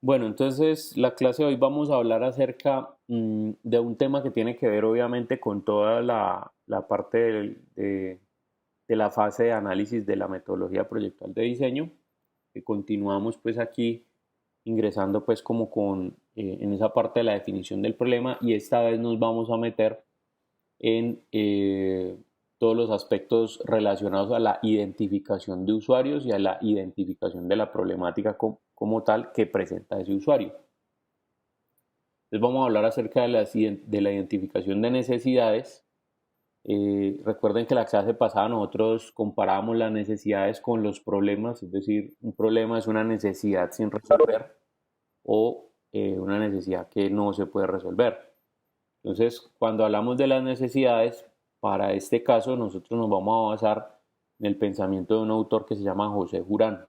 Bueno, entonces la clase de hoy vamos a hablar acerca de un tema que tiene que ver obviamente con toda la parte de la fase de análisis de la metodología proyectual de diseño, que continuamos pues aquí ingresando pues como en esa parte de la definición del problema y esta vez nos vamos a meter en todos los aspectos relacionados a la identificación de usuarios y a la identificación de la problemática como tal que presenta ese usuario. Entonces vamos a hablar acerca de la identificación de necesidades. Recuerden que la clase pasada nosotros comparábamos las necesidades con los problemas, es decir, un problema es una necesidad sin resolver o una necesidad que no se puede resolver. Entonces, cuando hablamos de las necesidades, para este caso nosotros nos vamos a basar en el pensamiento de un autor que se llama José Jurán.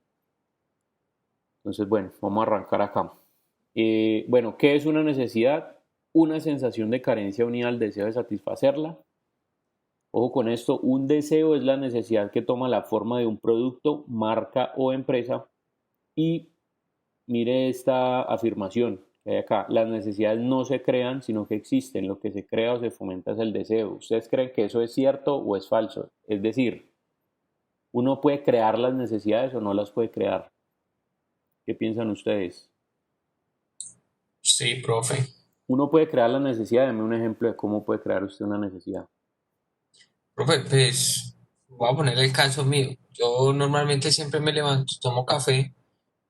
Entonces, bueno, vamos a arrancar acá. Bueno, ¿qué es una necesidad? Una sensación de carencia unida al deseo de satisfacerla. Ojo con esto, un deseo es la necesidad que toma la forma de un producto, marca o empresa. Y mire esta afirmación que hay acá, las necesidades no se crean, sino que existen. Lo que se crea o se fomenta es el deseo. ¿Ustedes creen que eso es cierto o es falso? Es decir, ¿uno puede crear las necesidades o no las puede crear? ¿Qué piensan ustedes? Sí, profe. Uno puede crear la necesidad. Deme un ejemplo de cómo puede crear usted una necesidad. Profe, pues voy a poner el caso mío. Yo normalmente siempre me levanto, tomo café,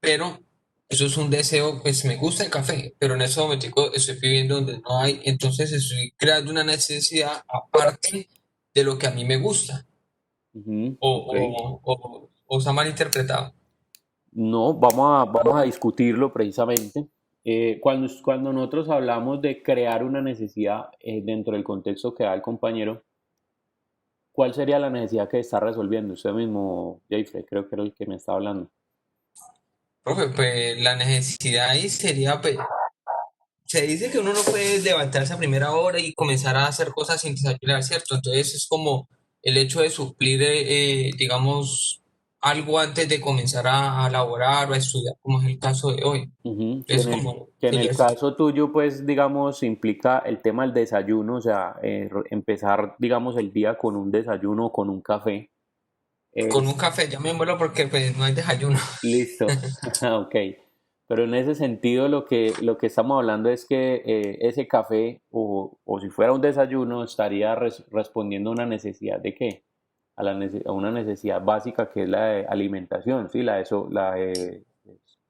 pero eso es un deseo, pues me gusta el café, pero en ese momento estoy viviendo donde no hay, entonces estoy creando una necesidad aparte de lo que a mí me gusta, Ujú, o, ok. o está mal interpretado. No, vamos a discutirlo precisamente. Cuando nosotros hablamos de crear una necesidad dentro del contexto que da el compañero, ¿cuál sería la necesidad que está resolviendo? Usted mismo, Jayfrey, creo que era el que me está hablando. Profe, pues la necesidad ahí sería, pues, se dice que uno no puede levantarse a primera hora y comenzar a hacer cosas sin desayunar, ¿cierto? Entonces es como el hecho de suplir, digamos, algo antes de comenzar a laborar o a estudiar, como es el caso de hoy. Ujú, Entonces, como que en sería el esto. caso tuyo, pues, digamos, implica el tema del desayuno, o sea, empezar, digamos, el día con un desayuno o con un café. Con un Es café, ya me vuelo porque pues no hay desayuno. listo, ok. Pero en ese sentido lo que estamos hablando es que ese café o si fuera un desayuno estaría respondiendo a una necesidad de qué? A una necesidad básica que es la de alimentación, ¿sí? La de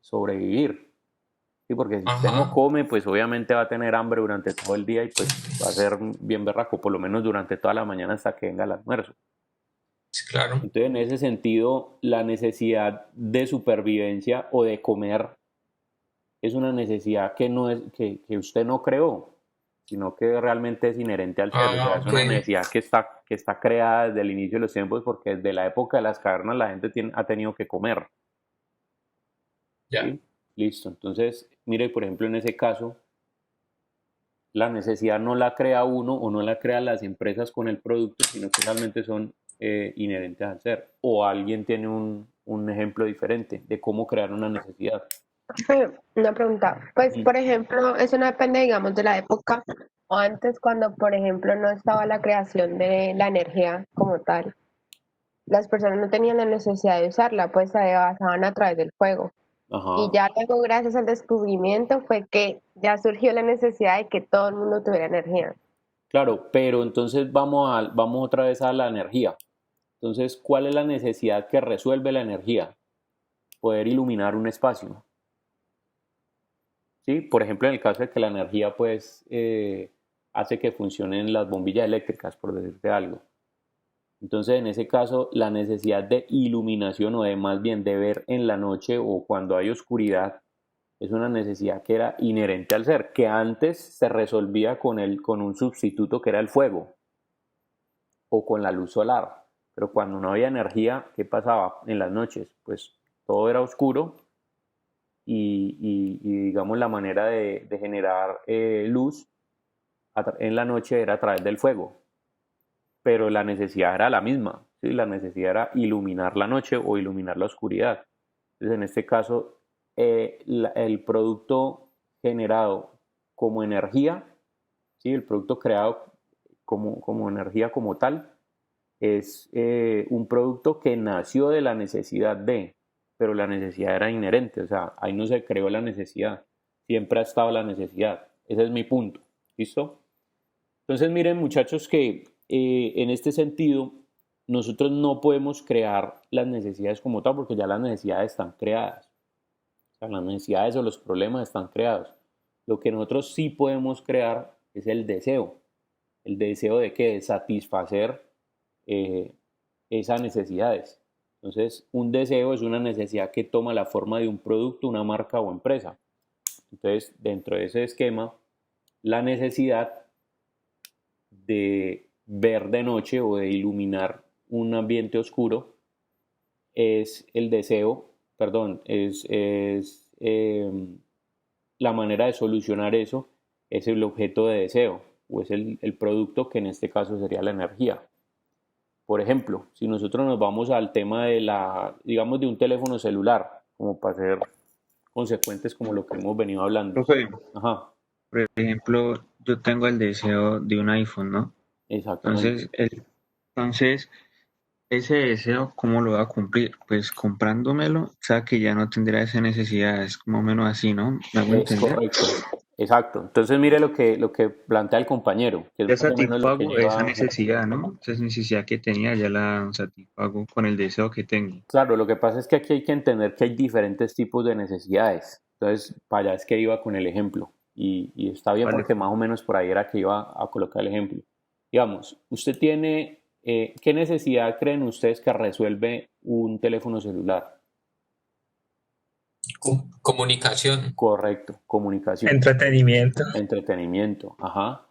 sobrevivir. Sí, porque si usted no Ajá, come, pues obviamente va a tener hambre durante todo el día y pues va a ser bien berraco, por lo menos durante toda la mañana hasta que venga el almuerzo. sí, claro. Entonces, en ese sentido, la necesidad de supervivencia o de comer es una necesidad que no es, que usted no creó, sino que realmente es inherente al ser. O sea, Ah, es ok, una necesidad que está creada desde el inicio de los tiempos, porque desde la época de las cavernas la gente ha tenido que comer. ya. ¿Sí? Listo. Entonces, mire, por ejemplo, en ese caso, la necesidad no la crea uno o no la crean las empresas con el producto, sino que realmente son inherentes al ser. O alguien tiene un ejemplo diferente de cómo crear una necesidad. Una pregunta, pues Mm. por ejemplo, eso no depende, digamos, de la época o antes cuando, por ejemplo, no estaba la creación de la energía como tal. Las personas no tenían la necesidad de usarla, pues se basaban a través del fuego. Y Ajá. ya luego, gracias al descubrimiento, fue que ya surgió la necesidad de que todo el mundo tuviera energía. Claro, pero entonces vamos otra vez a la energía. Entonces, ¿cuál es la necesidad que resuelve la energía? Poder iluminar un espacio. ¿Sí? Por ejemplo, en el caso de que la energía pues hace que funcionen las bombillas eléctricas, por decirte algo. Entonces, en ese caso, la necesidad de iluminación o de más bien de ver en la noche o cuando hay oscuridad es una necesidad que era inherente al ser, que antes se resolvía con un sustituto que era el fuego o con la luz solar. Pero cuando no había energía, ¿qué pasaba en las noches? Pues todo era oscuro y digamos la manera de generar luz en la noche era a través del fuego, pero la necesidad era la misma, ¿sí? La necesidad era iluminar la noche o iluminar la oscuridad. Entonces, en este caso, el producto generado como energía, ¿sí? El producto creado como energía como tal, es un producto que nació de la necesidad pero la necesidad era inherente, o sea, ahí no se creó la necesidad, siempre ha estado la necesidad. Ese es mi punto, ¿listo? Entonces miren muchachos que en este sentido nosotros no podemos crear las necesidades como tal porque ya las necesidades están creadas. O sea, las necesidades o los problemas están creados. Lo que nosotros sí podemos crear es el deseo. ¿El deseo de qué? De satisfacer eh, esas necesidades. Entonces, un deseo es una necesidad que toma la forma de un producto, una marca o empresa. Entonces, dentro de ese esquema, la necesidad de ver de noche o de iluminar un ambiente oscuro es el deseo, perdón, la manera de solucionar eso es el objeto de deseo o es el producto que en este caso sería la energía. Por ejemplo, si nosotros nos vamos al tema digamos, de un teléfono celular, como para ser consecuentes como lo que hemos venido hablando. Profe, Ajá, por ejemplo, yo tengo el deseo de un iPhone, ¿no? exactamente. Entonces, ese deseo, ¿cómo lo va a cumplir? Pues comprándomelo, o sea que ya no tendrá esa necesidad, es más o menos así, ¿no? ¿Me hago Es entender? correcto. Exacto. Entonces mire lo que plantea el compañero, que es Ya más o menos lo que satisfago esa lleva. necesidad, ¿no? Esa necesidad que tenía, ya la satisfago con el deseo que tengo. Claro, lo que pasa es que aquí hay que entender que hay diferentes tipos de necesidades. Entonces, para allá es que iba con el ejemplo. Y está bien Vale. porque más o menos por ahí era que iba a colocar el ejemplo. Digamos, usted tiene, ¿qué necesidad creen ustedes que resuelve un teléfono celular? Comunicación. Correcto, comunicación. Entretenimiento. Entretenimiento, ajá.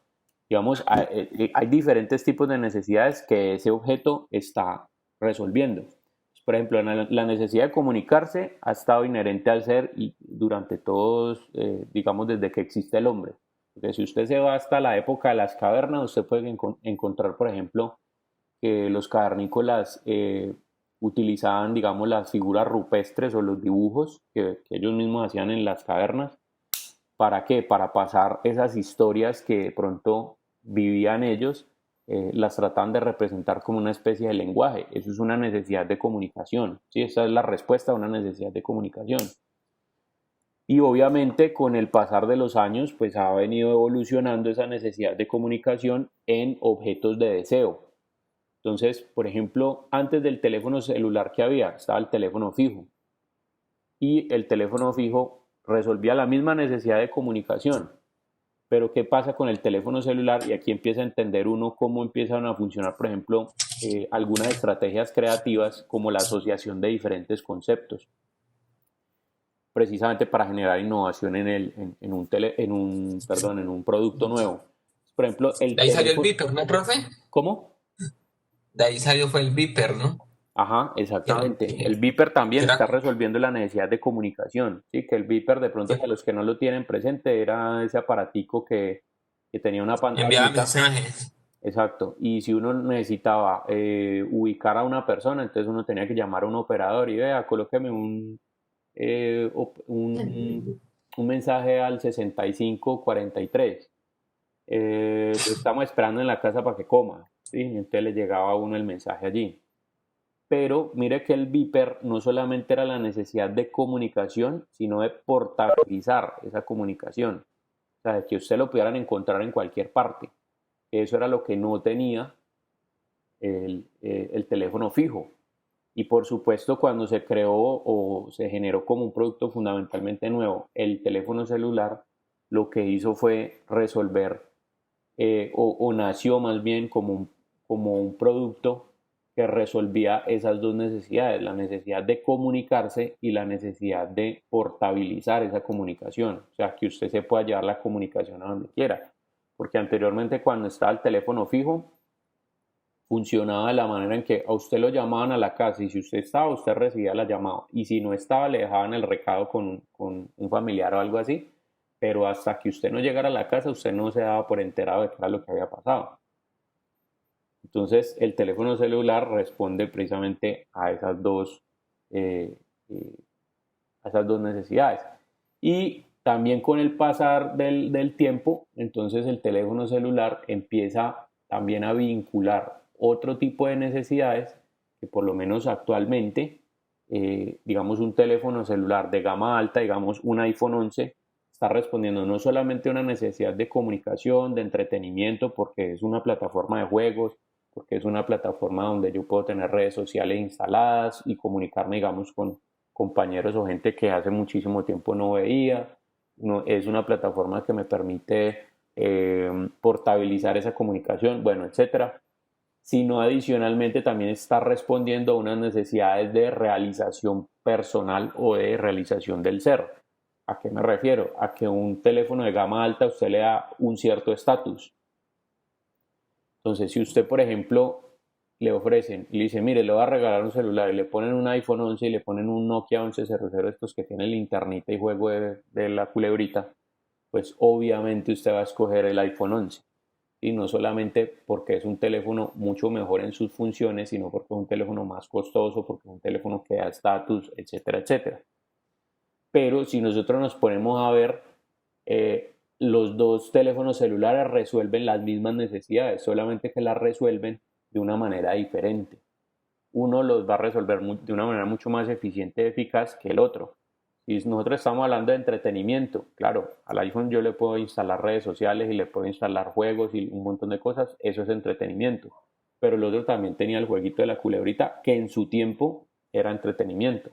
Digamos, hay diferentes tipos de necesidades que ese objeto está resolviendo. Por ejemplo, la necesidad de comunicarse ha estado inherente al ser y durante todos, digamos, desde que existe el hombre. Porque si usted se va hasta la época de las cavernas, usted puede encontrar, por ejemplo, que los cavernícolas utilizaban, digamos, las figuras rupestres o los dibujos que ellos mismos hacían en las cavernas. ¿Para qué? Para pasar esas historias que de pronto vivían ellos, las tratan de representar como una especie de lenguaje. Eso es una necesidad de comunicación, ¿sí? Esa es la respuesta a una necesidad de comunicación. Y obviamente con el pasar de los años, pues ha venido evolucionando esa necesidad de comunicación en objetos de deseo. Entonces, por ejemplo, antes del teléfono celular que había, estaba el teléfono fijo. Y el teléfono fijo resolvía la misma necesidad de comunicación. Pero ¿qué pasa con el teléfono celular? Y aquí empieza a entender uno cómo empiezan a funcionar, por ejemplo, algunas estrategias creativas como la asociación de diferentes conceptos, precisamente para generar innovación en un producto nuevo. Por ejemplo, el De ahí salió el teléfono... Viper, ¿no, profe? ¿Cómo? De ahí salió fue el Viper, ¿no? Ajá, exactamente. El Viper también Era, está resolviendo la necesidad de comunicación. Sí, que el Viper, de pronto, para los que no lo tienen presente, era ese aparatico que tenía una enviaba pantallita. mensajes. Exacto. Y si uno necesitaba ubicar a una persona, entonces uno tenía que llamar a un operador y vea, colóqueme un mensaje al 6543. Lo estamos esperando en la casa para que coma. ¿Sí? Y entonces le llegaba a uno el mensaje allí. Pero mire que el Viper no solamente era la necesidad de comunicación, sino de portabilizar esa comunicación. O sea, de que usted lo pudieran encontrar en cualquier parte. Eso era lo que no tenía el teléfono fijo. Y por supuesto, cuando se creó o se generó como un producto fundamentalmente nuevo, el teléfono celular, lo que hizo fue resolver o nació más bien como un producto que resolvía esas dos necesidades, la necesidad de comunicarse y la necesidad de portabilizar esa comunicación, o sea, que usted se pueda llevar la comunicación a donde quiera, porque anteriormente cuando estaba el teléfono fijo, funcionaba de la manera en que a usted lo llamaban a la casa y si usted estaba, usted recibía la llamada y si no estaba, le dejaban el recado con un familiar o algo así, pero hasta que usted no llegara a la casa, usted no se daba por enterado de qué era lo que había pasado. Entonces, el teléfono celular responde precisamente a esas dos, eh, a esas dos necesidades. Y también con el pasar del tiempo, entonces el teléfono celular empieza también a vincular otro tipo de necesidades que por lo menos actualmente, digamos un teléfono celular de gama alta, digamos un iPhone 11, está respondiendo no solamente a una necesidad de comunicación, de entretenimiento, porque es una plataforma de juegos, porque es una plataforma donde yo puedo tener redes sociales instaladas y comunicarme, digamos, con compañeros o gente que hace muchísimo tiempo no veía. Es una plataforma que me permite portabilizar esa comunicación, bueno, etcétera. Sino adicionalmente también está respondiendo a unas necesidades de realización personal o de realización del ser. ¿A qué me refiero? A que un teléfono de gama alta a usted le da un cierto estatus. Entonces, si usted, por ejemplo, le ofrecen y le dice, mire, le voy a regalar un celular y le ponen un iPhone 11 y le ponen un Nokia 1100, estos que tienen linterna y juego de la culebrita, pues obviamente usted va a escoger el iPhone 11. Y no solamente porque es un teléfono mucho mejor en sus funciones, sino porque es un teléfono más costoso, porque es un teléfono que da estatus, etcétera, etcétera. Pero si nosotros nos ponemos a ver, los dos teléfonos celulares resuelven las mismas necesidades, solamente que las resuelven de una manera diferente. Uno los va a resolver de una manera mucho más eficiente y eficaz que el otro. Si nosotros estamos hablando de entretenimiento, claro, al iPhone yo le puedo instalar redes sociales y le puedo instalar juegos y un montón de cosas, eso es entretenimiento. Pero el otro también tenía el jueguito de la culebrita, que en su tiempo era entretenimiento.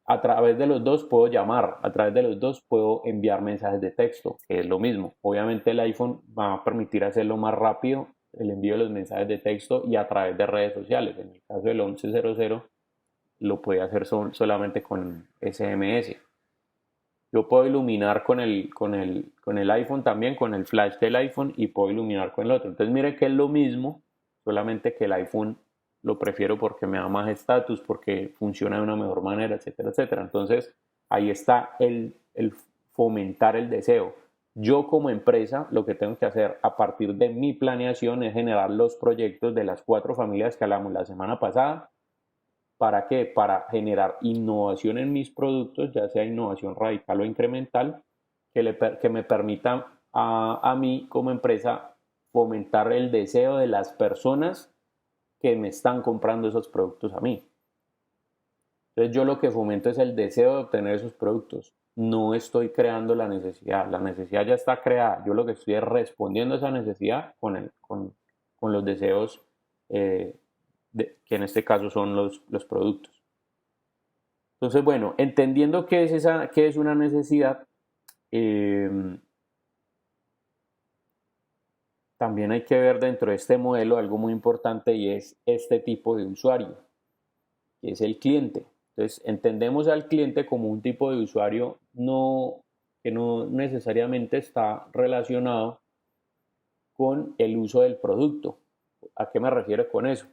A través de los dos puedo llamar, a través de los dos puedo enviar mensajes de texto, que es lo mismo. Obviamente el iPhone va a permitir hacerlo más rápido, el envío de los mensajes de texto y a través de redes sociales. En el caso del 1100 lo puede hacer solamente con SMS. Yo puedo iluminar con el iPhone también, con el flash del iPhone y puedo iluminar con el otro. Entonces mire que es lo mismo, solamente que el iPhone lo prefiero porque me da más estatus, porque funciona de una mejor manera, etcétera, etcétera. Entonces ahí está el fomentar el deseo. Yo como empresa lo que tengo que hacer a partir de mi planeación es generar los proyectos de las 4 familias que hablamos la semana pasada. ¿Para qué? Para generar innovación en mis productos, ya sea innovación radical o incremental, que me permita a mí como empresa fomentar el deseo de las personas que me están comprando esos productos a mí. Entonces yo lo que fomento es el deseo de obtener esos productos. No estoy creando la necesidad ya está creada. Yo lo que estoy es respondiendo a esa necesidad con los deseos, que en este caso son los productos. Entonces, bueno, entendiendo qué es una necesidad, también hay que ver dentro de este modelo algo muy importante y es este tipo de usuario, que es el cliente. Entonces, entendemos al cliente como un tipo de usuario que no necesariamente está relacionado con el uso del producto. ¿A qué me refiero con eso?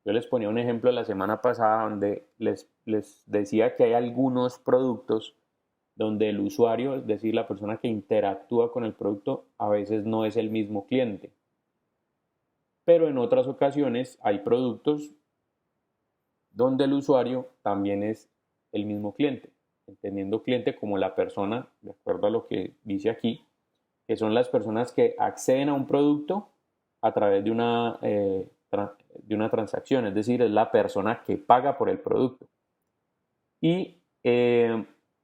Yo les ponía un ejemplo la semana pasada donde les decía que hay algunos productos donde el usuario, es decir, la persona que interactúa con el producto, a veces no es el mismo cliente. Pero en otras ocasiones hay productos donde el usuario también es el mismo cliente, entendiendo cliente como la persona, de acuerdo a lo que dice aquí, que son las personas que acceden a un producto a través de una transacción, es decir, es la persona que paga por el producto. Y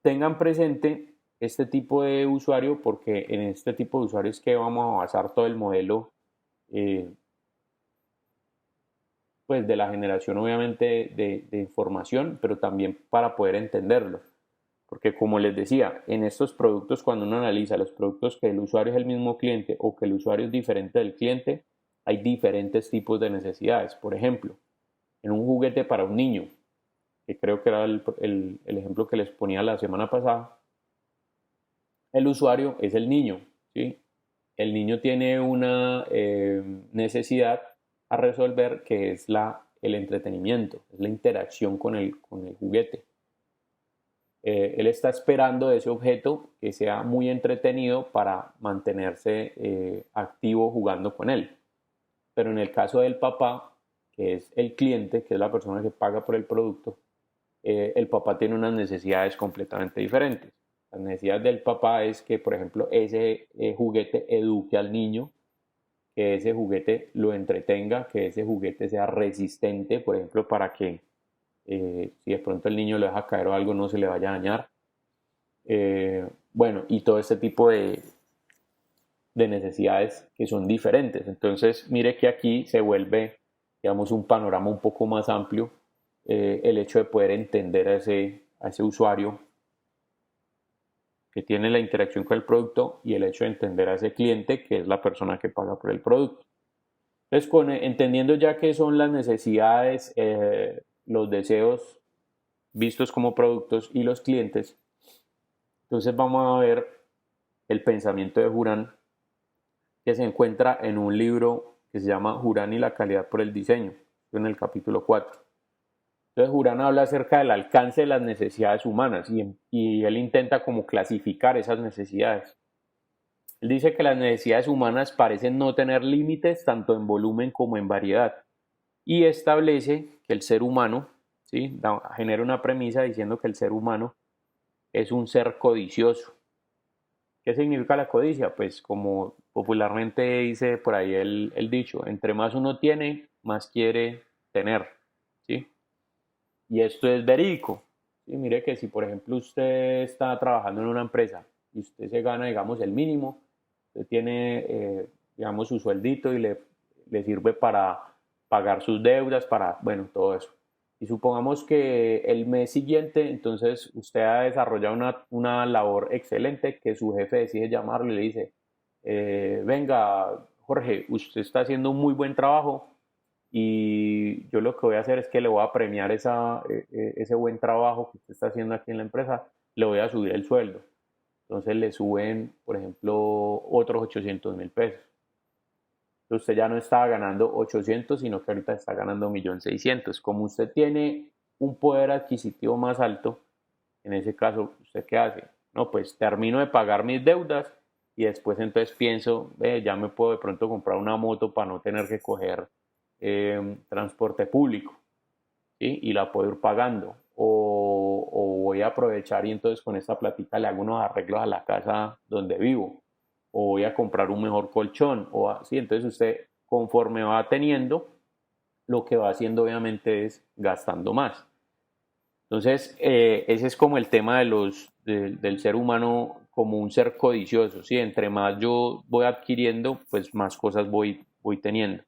tengan presente este tipo de usuario porque en este tipo de usuario es que vamos a basar todo el modelo, pues de la generación obviamente de información, pero también para poder entenderlo. Porque como les decía, en estos productos, cuando uno analiza los productos que el usuario es el mismo cliente o que el usuario es diferente del cliente, hay diferentes tipos de necesidades. Por ejemplo, en un juguete para un niño, que creo que era el ejemplo que les ponía la semana pasada, el usuario es el niño, ¿sí? El niño tiene una necesidad a resolver que es el entretenimiento, es la interacción con el juguete. Él está esperando de ese objeto que sea muy entretenido para mantenerse activo jugando con él. Pero en el caso del papá, que es el cliente, que es la persona que paga por el producto, el papá tiene unas necesidades completamente diferentes. Las necesidades del papá es que, por ejemplo, ese juguete eduque al niño, que ese juguete lo entretenga, que ese juguete sea resistente, por ejemplo, para que si de pronto el niño lo deja caer o algo no se le vaya a dañar. Bueno, y todo este tipo de necesidades que son diferentes. Entonces, mire que aquí se vuelve, digamos, un panorama un poco más amplio, el hecho de poder entender a ese usuario que tiene la interacción con el producto y el hecho de entender a ese cliente que es la persona que paga por el producto. Entonces, entendiendo ya qué son las necesidades, los deseos vistos como productos y los clientes, entonces vamos a ver el pensamiento de Juran, que se encuentra en un libro que se llama Juran y la calidad por el diseño, en el capítulo 4. Entonces Juran habla acerca del alcance de las necesidades humanas y él intenta como clasificar esas necesidades. Él dice que las necesidades humanas parecen no tener límites tanto en volumen como en variedad y establece que el ser humano, ¿sí? Genera una premisa diciendo que el ser humano es un ser codicioso. ¿Qué significa la codicia? Pues como popularmente dice por ahí el dicho, entre más uno tiene, más quiere tener, ¿sí? Y esto es verídico. ¿Sí? Mire que si por ejemplo usted está trabajando en una empresa y usted se gana, digamos, el mínimo, usted tiene, digamos, su sueldito y le sirve para pagar sus deudas, para, bueno, todo eso. Y supongamos que el mes siguiente, entonces usted ha desarrollado una labor excelente que su jefe decide llamarlo y le dice, venga, Jorge, usted está haciendo un muy buen trabajo y yo lo que voy a hacer es que le voy a premiar ese buen trabajo que usted está haciendo aquí en la empresa, le voy a subir el sueldo. Entonces le suben, por ejemplo, otros 800.000 pesos. Entonces usted ya no estaba ganando 800, sino que ahorita está ganando 1.600.000. Como usted tiene un poder adquisitivo más alto, en ese caso, ¿usted qué hace? No, pues termino de pagar mis deudas y después entonces pienso, ya me puedo de pronto comprar una moto para no tener que coger transporte público, ¿sí? Y la puedo ir pagando. O voy a aprovechar y entonces con esta platita le hago unos arreglos a la casa donde vivo. O voy a comprar un mejor colchón. O así, entonces usted conforme va teniendo, lo que va haciendo obviamente es gastando más. Entonces, ese es como el tema del ser humano como un ser codicioso, ¿sí? Entre más yo voy adquiriendo, pues más cosas voy teniendo.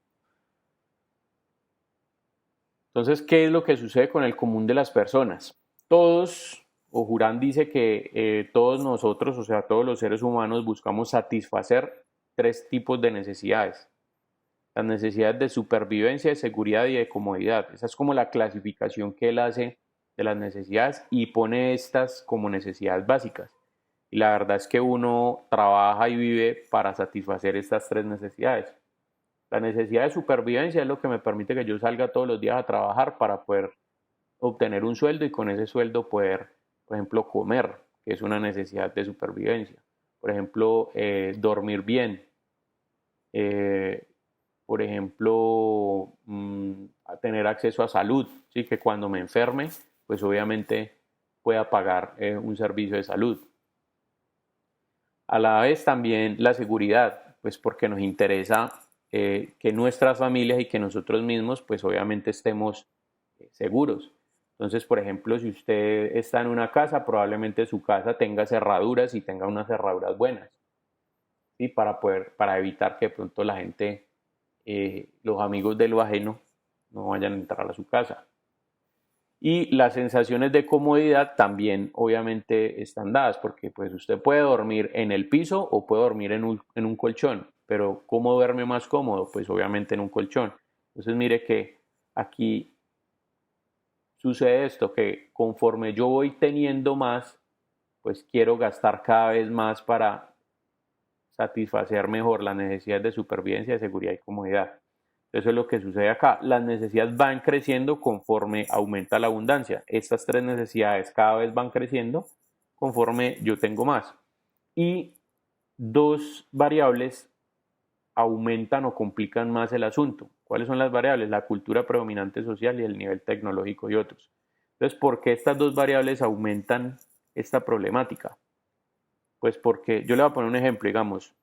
Entonces, ¿qué es lo que sucede con el común de las personas? Todos, o Juran dice que todos nosotros, o sea, todos los seres humanos buscamos satisfacer tres tipos de necesidades. Las necesidades de supervivencia, de seguridad y de comodidad. Esa es como la clasificación que él hace de las necesidades y pone estas como necesidades básicas. Y la verdad es que uno trabaja y vive para satisfacer estas tres necesidades. La necesidad de supervivencia es lo que me permite que yo salga todos los días a trabajar para poder obtener un sueldo y con ese sueldo poder, por ejemplo, comer, que es una necesidad de supervivencia. Por ejemplo, dormir bien. Por ejemplo, a tener acceso a salud, ¿sí? Que cuando me enferme, pues obviamente pueda pagar un servicio de salud. A la vez también la seguridad, pues porque nos interesa que nuestras familias y que nosotros mismos, pues obviamente estemos seguros. Entonces, por ejemplo, si usted está en una casa, probablemente su casa tenga cerraduras y tenga unas cerraduras buenas, ¿sí? Para evitar que de pronto la gente, los amigos de lo ajeno, no vayan a entrar a su casa. Y las sensaciones de comodidad también obviamente están dadas, porque pues usted puede dormir en el piso o puede dormir en un colchón, pero ¿cómo duerme más cómodo? Pues obviamente en un colchón. Entonces mire que aquí sucede esto, que conforme yo voy teniendo más, pues quiero gastar cada vez más para satisfacer mejor las necesidades de supervivencia, de seguridad y comodidad. Eso es lo que sucede acá. Las necesidades van creciendo conforme aumenta la abundancia. Estas tres necesidades cada vez van creciendo conforme yo tengo más. Y dos variables aumentan o complican más el asunto. ¿Cuáles son las variables? La cultura predominante social y el nivel tecnológico y otros. Entonces, ¿por qué estas dos variables aumentan esta problemática? Pues porque yo le voy a poner un ejemplo, digamos,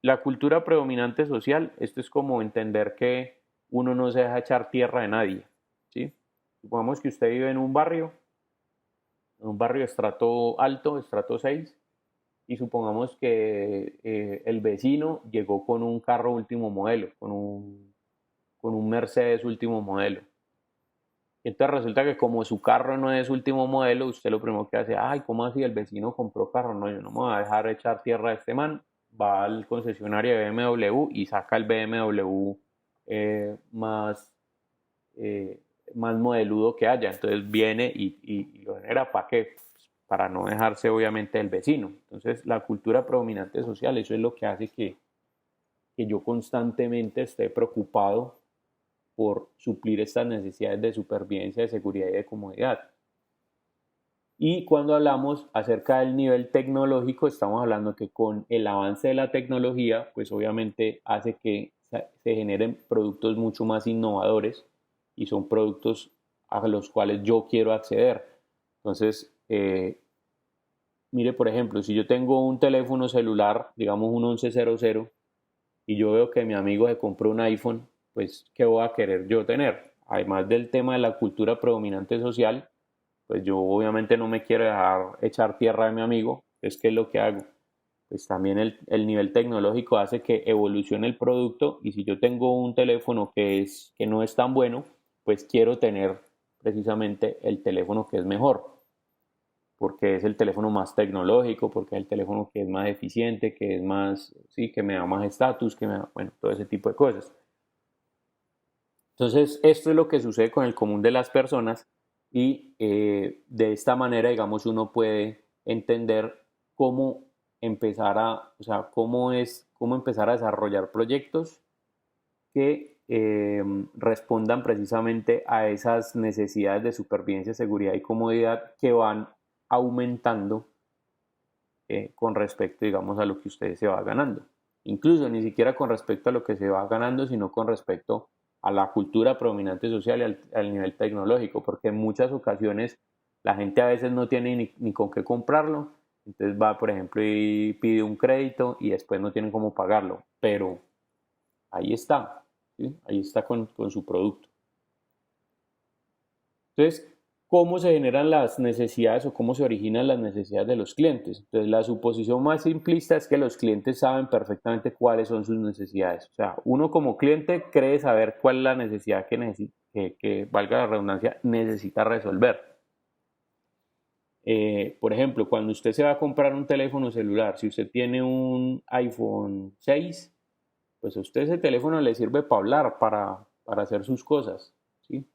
la cultura predominante social, esto es como entender que uno no se deja echar tierra de nadie, ¿sí? Supongamos que usted vive en un barrio de estrato alto, estrato 6, y supongamos que el vecino llegó con un carro último modelo, con un Mercedes último modelo. Entonces resulta que como su carro no es último modelo, usted lo primero que hace, ay, ¿cómo así el vecino compró carro? No, yo no me voy a dejar echar tierra a este man. Va al concesionario de BMW y saca el BMW más, eh, más modeludo que haya. Entonces viene y lo genera. ¿Para qué? Pues para no dejarse obviamente del vecino. Entonces la cultura predominante social, eso es lo que hace que yo constantemente esté preocupado por suplir estas necesidades de supervivencia, de seguridad y de comodidad. Y cuando hablamos acerca del nivel tecnológico, estamos hablando que con el avance de la tecnología, pues obviamente hace que se generen productos mucho más innovadores y son productos a los cuales yo quiero acceder. Entonces, mire, por ejemplo, si yo tengo un teléfono celular, digamos un 1100, y yo veo que mi amigo se compró un iPhone, pues, ¿qué voy a querer yo tener? Además del tema de la cultura predominante social, pues yo obviamente no me quiero dejar echar tierra de mi amigo, es que es lo que hago. Pues también el nivel tecnológico hace que evolucione el producto y si yo tengo un teléfono que no es tan bueno, pues quiero tener precisamente el teléfono que es mejor, porque es el teléfono más tecnológico, porque es el teléfono que es más eficiente, que es más, sí, que me da más estatus, que me da, bueno, todo ese tipo de cosas. Entonces, esto es lo que sucede con el común de las personas y de esta manera, digamos, uno puede entender cómo empezar o sea, cómo empezar a desarrollar proyectos que respondan precisamente a esas necesidades de supervivencia, seguridad y comodidad que van aumentando con respecto, digamos, a lo que usted se va ganando. Incluso ni siquiera con respecto a lo que se va ganando, sino con respecto a la cultura predominante social y al nivel tecnológico, porque en muchas ocasiones la gente a veces no tiene ni con qué comprarlo, entonces va, por ejemplo, y pide un crédito y después no tienen cómo pagarlo, pero ahí está, ¿sí? Ahí está con su producto. Entonces, ¿cómo se generan las necesidades o cómo se originan las necesidades de los clientes? Entonces, la suposición más simplista es que los clientes saben perfectamente cuáles son sus necesidades. O sea, uno como cliente cree saber cuál es la necesidad que valga la redundancia, necesita resolver. Por ejemplo, cuando usted se va a comprar un teléfono celular, si usted tiene un iPhone 6, pues a usted ese teléfono le sirve para hablar, para hacer sus cosas, ¿sí?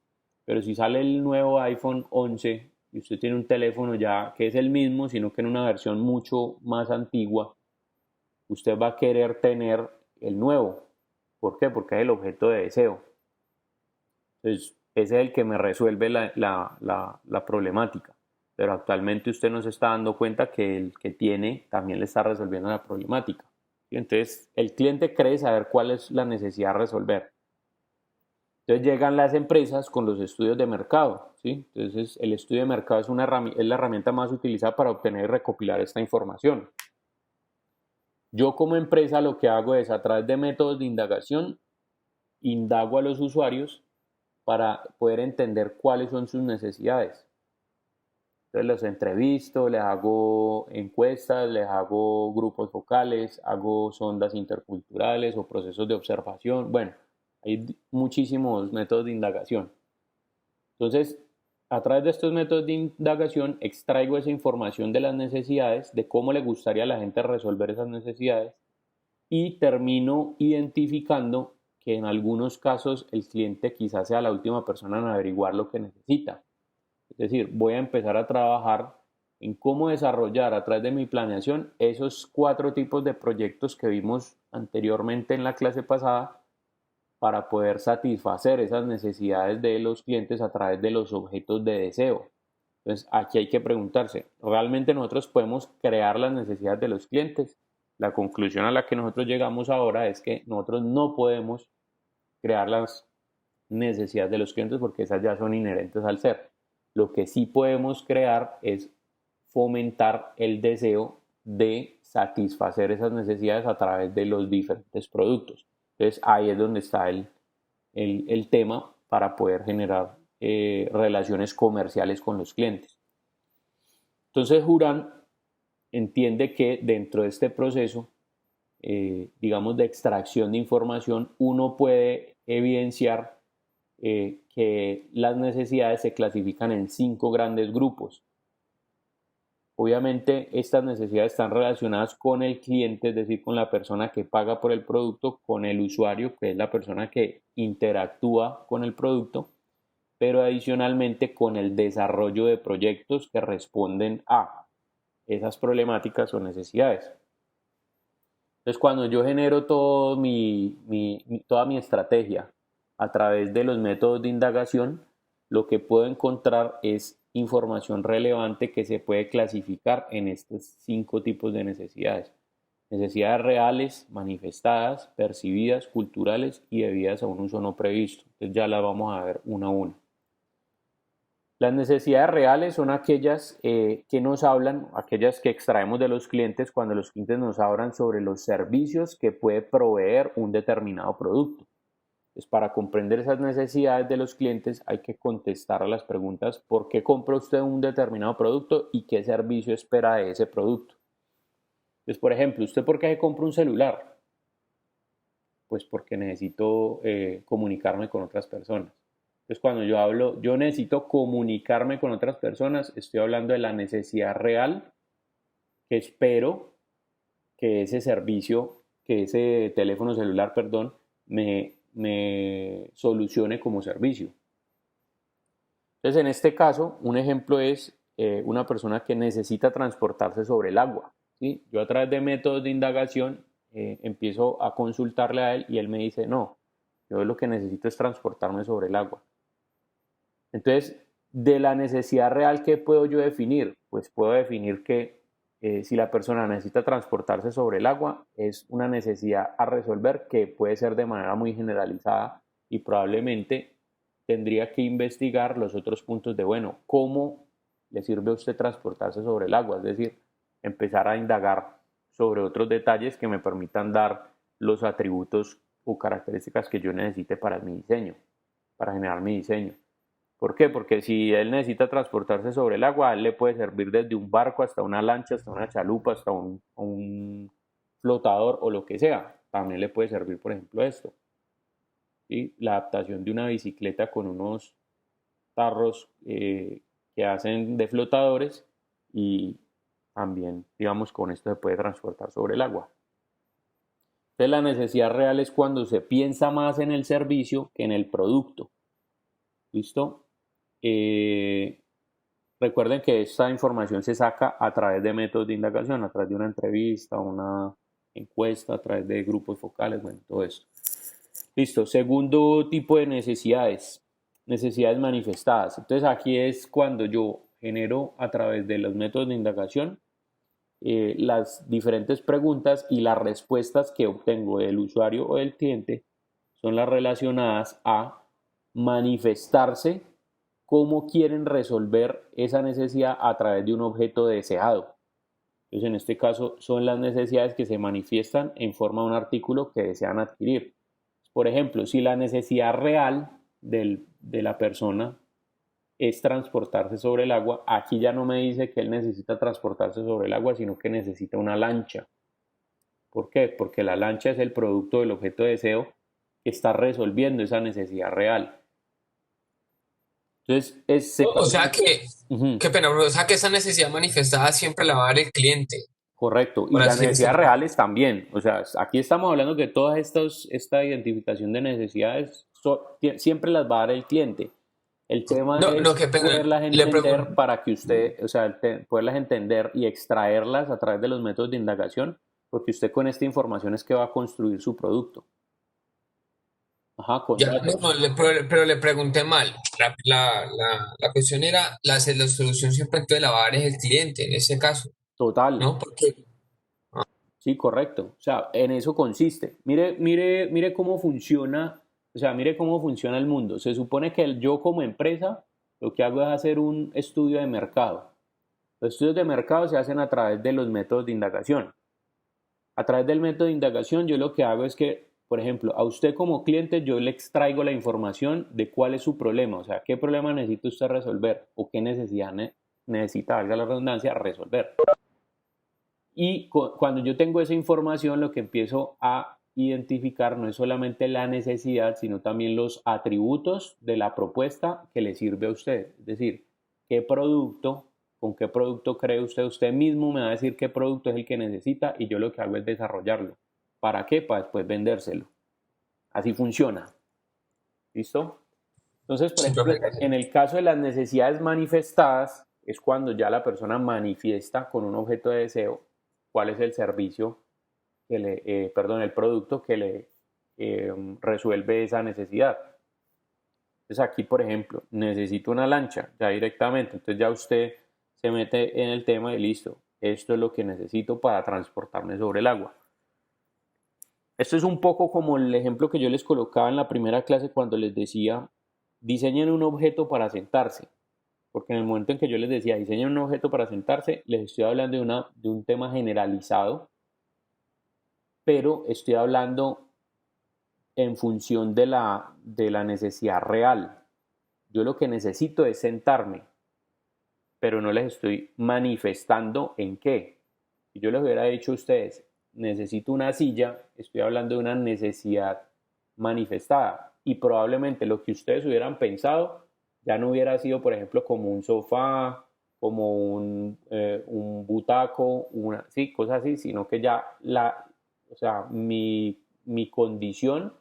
Pero si sale el nuevo iPhone 11 y usted tiene un teléfono ya que es el mismo, sino que en una versión mucho más antigua, usted va a querer tener el nuevo. ¿Por qué? Porque es el objeto de deseo. Entonces, ese es el que me resuelve la problemática. Pero actualmente usted no se está dando cuenta que el que tiene también le está resolviendo la problemática. ¿Sí? Entonces, el cliente cree saber cuál es la necesidad a resolver. Entonces llegan las empresas con los estudios de mercado, ¿sí? Entonces el estudio de mercado es la herramienta más utilizada para obtener y recopilar esta información. Yo como empresa lo que hago es a través de métodos de indagación, indago a los usuarios para poder entender cuáles son sus necesidades. Entonces los entrevisto, les hago encuestas, les hago grupos focales, hago sondas interculturales o procesos de observación. Bueno, hay muchísimos métodos de indagación. Entonces, a través de estos métodos de indagación extraigo esa información de las necesidades, de cómo le gustaría a la gente resolver esas necesidades y termino identificando que en algunos casos el cliente quizás sea la última persona en averiguar lo que necesita. Es decir, voy a empezar a trabajar en cómo desarrollar a través de mi planeación esos 4 tipos de proyectos que vimos anteriormente en la clase pasada para poder satisfacer esas necesidades de los clientes a través de los objetos de deseo. Entonces, aquí hay que preguntarse, ¿realmente nosotros podemos crear las necesidades de los clientes? La conclusión a la que nosotros llegamos ahora es que nosotros no podemos crear las necesidades de los clientes porque esas ya son inherentes al ser. Lo que sí podemos crear es fomentar el deseo de satisfacer esas necesidades a través de los diferentes productos. Entonces ahí es donde está el tema para poder generar relaciones comerciales con los clientes. Entonces Juran entiende que dentro de este proceso, digamos, de extracción de información, uno puede evidenciar que las necesidades se clasifican en 5 grandes grupos. Obviamente estas necesidades están relacionadas con el cliente, es decir, con la persona que paga por el producto, con el usuario, que es la persona que interactúa con el producto, pero adicionalmente con el desarrollo de proyectos que responden a esas problemáticas o necesidades. Entonces, cuando yo genero toda mi estrategia a través de los métodos de indagación, lo que puedo encontrar es información relevante que se puede clasificar en estos 5 tipos de necesidades. Necesidades reales, manifestadas, percibidas, culturales y debidas a un uso no previsto. Entonces ya las vamos a ver una a una. Las necesidades reales son aquellas que nos hablan, aquellas que extraemos de los clientes cuando los clientes nos hablan sobre los servicios que puede proveer un determinado producto. Pues para comprender esas necesidades de los clientes hay que contestar a las preguntas: ¿por qué compra usted un determinado producto y qué servicio espera de ese producto? Pues, por ejemplo, ¿usted por qué compra un celular? Pues porque necesito comunicarme con otras personas. Entonces, cuando yo hablo, yo necesito comunicarme con otras personas, estoy hablando de la necesidad real que espero que ese servicio, que ese teléfono celular, perdón, me solucione como servicio. Entonces, en este caso, un ejemplo es una persona que necesita transportarse sobre el agua, ¿sí? Yo a través de métodos de indagación empiezo a consultarle a él y él me dice: no, yo lo que necesito es transportarme sobre el agua. Entonces, de la necesidad real, ¿qué puedo yo definir? Pues puedo definir que si la persona necesita transportarse sobre el agua, es una necesidad a resolver que puede ser de manera muy generalizada y probablemente tendría que investigar los otros puntos de, bueno, ¿cómo le sirve a usted transportarse sobre el agua? Es decir, empezar a indagar sobre otros detalles que me permitan dar los atributos o características que yo necesite para mi diseño, para generar mi diseño. ¿Por qué? Porque si él necesita transportarse sobre el agua, a él le puede servir desde un barco hasta una lancha, hasta una chalupa, hasta un flotador o lo que sea. También le puede servir, por ejemplo, esto. ¿Sí? La adaptación de una bicicleta con unos tarros que hacen de flotadores, y también, digamos, con esto se puede transportar sobre el agua. Entonces, la necesidad real es cuando se piensa más en el servicio que en el producto. ¿Listo? Recuerden que esta información se saca a través de métodos de indagación, a través de una entrevista, una encuesta, a través de grupos focales, bueno, todo esto. Listo. Segundo tipo de necesidades manifestadas. Entonces aquí es cuando yo genero a través de los métodos de indagación las diferentes preguntas, y las respuestas que obtengo del usuario o del cliente son las relacionadas a manifestarse cómo quieren resolver esa necesidad a través de un objeto deseado. Entonces, en este caso, son las necesidades que se manifiestan en forma de un artículo que desean adquirir. Por ejemplo, si la necesidad real de la persona es transportarse sobre el agua, aquí ya no me dice que él necesita transportarse sobre el agua, sino que necesita una lancha. ¿Por qué? Porque la lancha es el producto del objeto de deseo que está resolviendo esa necesidad real. Entonces, O sea que, qué pena, bro, o sea que esa necesidad manifestada siempre la va a dar el cliente. Correcto, y Por las así necesidades decirlo. reales también. O sea, aquí estamos hablando que todas esta identificación de necesidades siempre las va a dar el cliente. El tema No, es qué pena. poderlas Le entender pregunto. para que usted, o sea, poderlas entender y extraerlas a través de los métodos de indagación, porque usted con esta información es que va a construir su producto. Ajá, con Ya, datos. pero le pregunté mal. La cuestión era, la solución siempre entonces la va a dar es el cliente, en ese caso, Total. ¿no? Porque, Sí, correcto. O sea, en eso consiste. Mire cómo funciona, o sea, mire cómo funciona el mundo. Se supone que yo como empresa, Lo que hago es hacer un estudio de mercado. Los estudios de mercado se hacen a través de los métodos de indagación. A través del método de indagación yo lo que hago es que, por ejemplo, a usted como cliente yo le extraigo la información de cuál es su problema, o sea, qué problema necesita usted resolver o qué necesidad necesita, valga la redundancia, resolver. Y cuando yo tengo esa información, lo que empiezo a identificar no es solamente la necesidad, sino también los atributos de la propuesta que le sirve a usted. Es decir, qué producto, con qué producto cree usted, usted mismo me va a decir qué producto es el que necesita y yo lo que hago es desarrollarlo. ¿Para qué? Para después vendérselo. Así funciona. ¿Listo? Entonces, por Sí, ejemplo, profe. en el caso de las necesidades manifestadas, es cuando ya la persona manifiesta con un objeto de deseo cuál es el servicio que el producto que le resuelve esa necesidad. Entonces aquí, por ejemplo, necesito una lancha ya directamente. Entonces ya usted se mete en el tema y listo. Esto es lo que necesito para transportarme sobre el agua. Esto es un poco como el ejemplo que yo les colocaba en la primera clase cuando les decía, diseñen un objeto para sentarse. Porque en el momento en que yo les decía, diseñen un objeto para sentarse, les estoy hablando de un tema generalizado, pero estoy hablando en función de la necesidad real. Yo lo que necesito es sentarme, pero no les estoy manifestando en qué. Si yo les hubiera dicho a ustedes, necesito una silla, estoy hablando de una necesidad manifestada. Y probablemente lo que ustedes hubieran pensado ya no hubiera sido, por ejemplo, como un sofá, como un butaco, sí, cosas así, sino que ya o sea, mi condición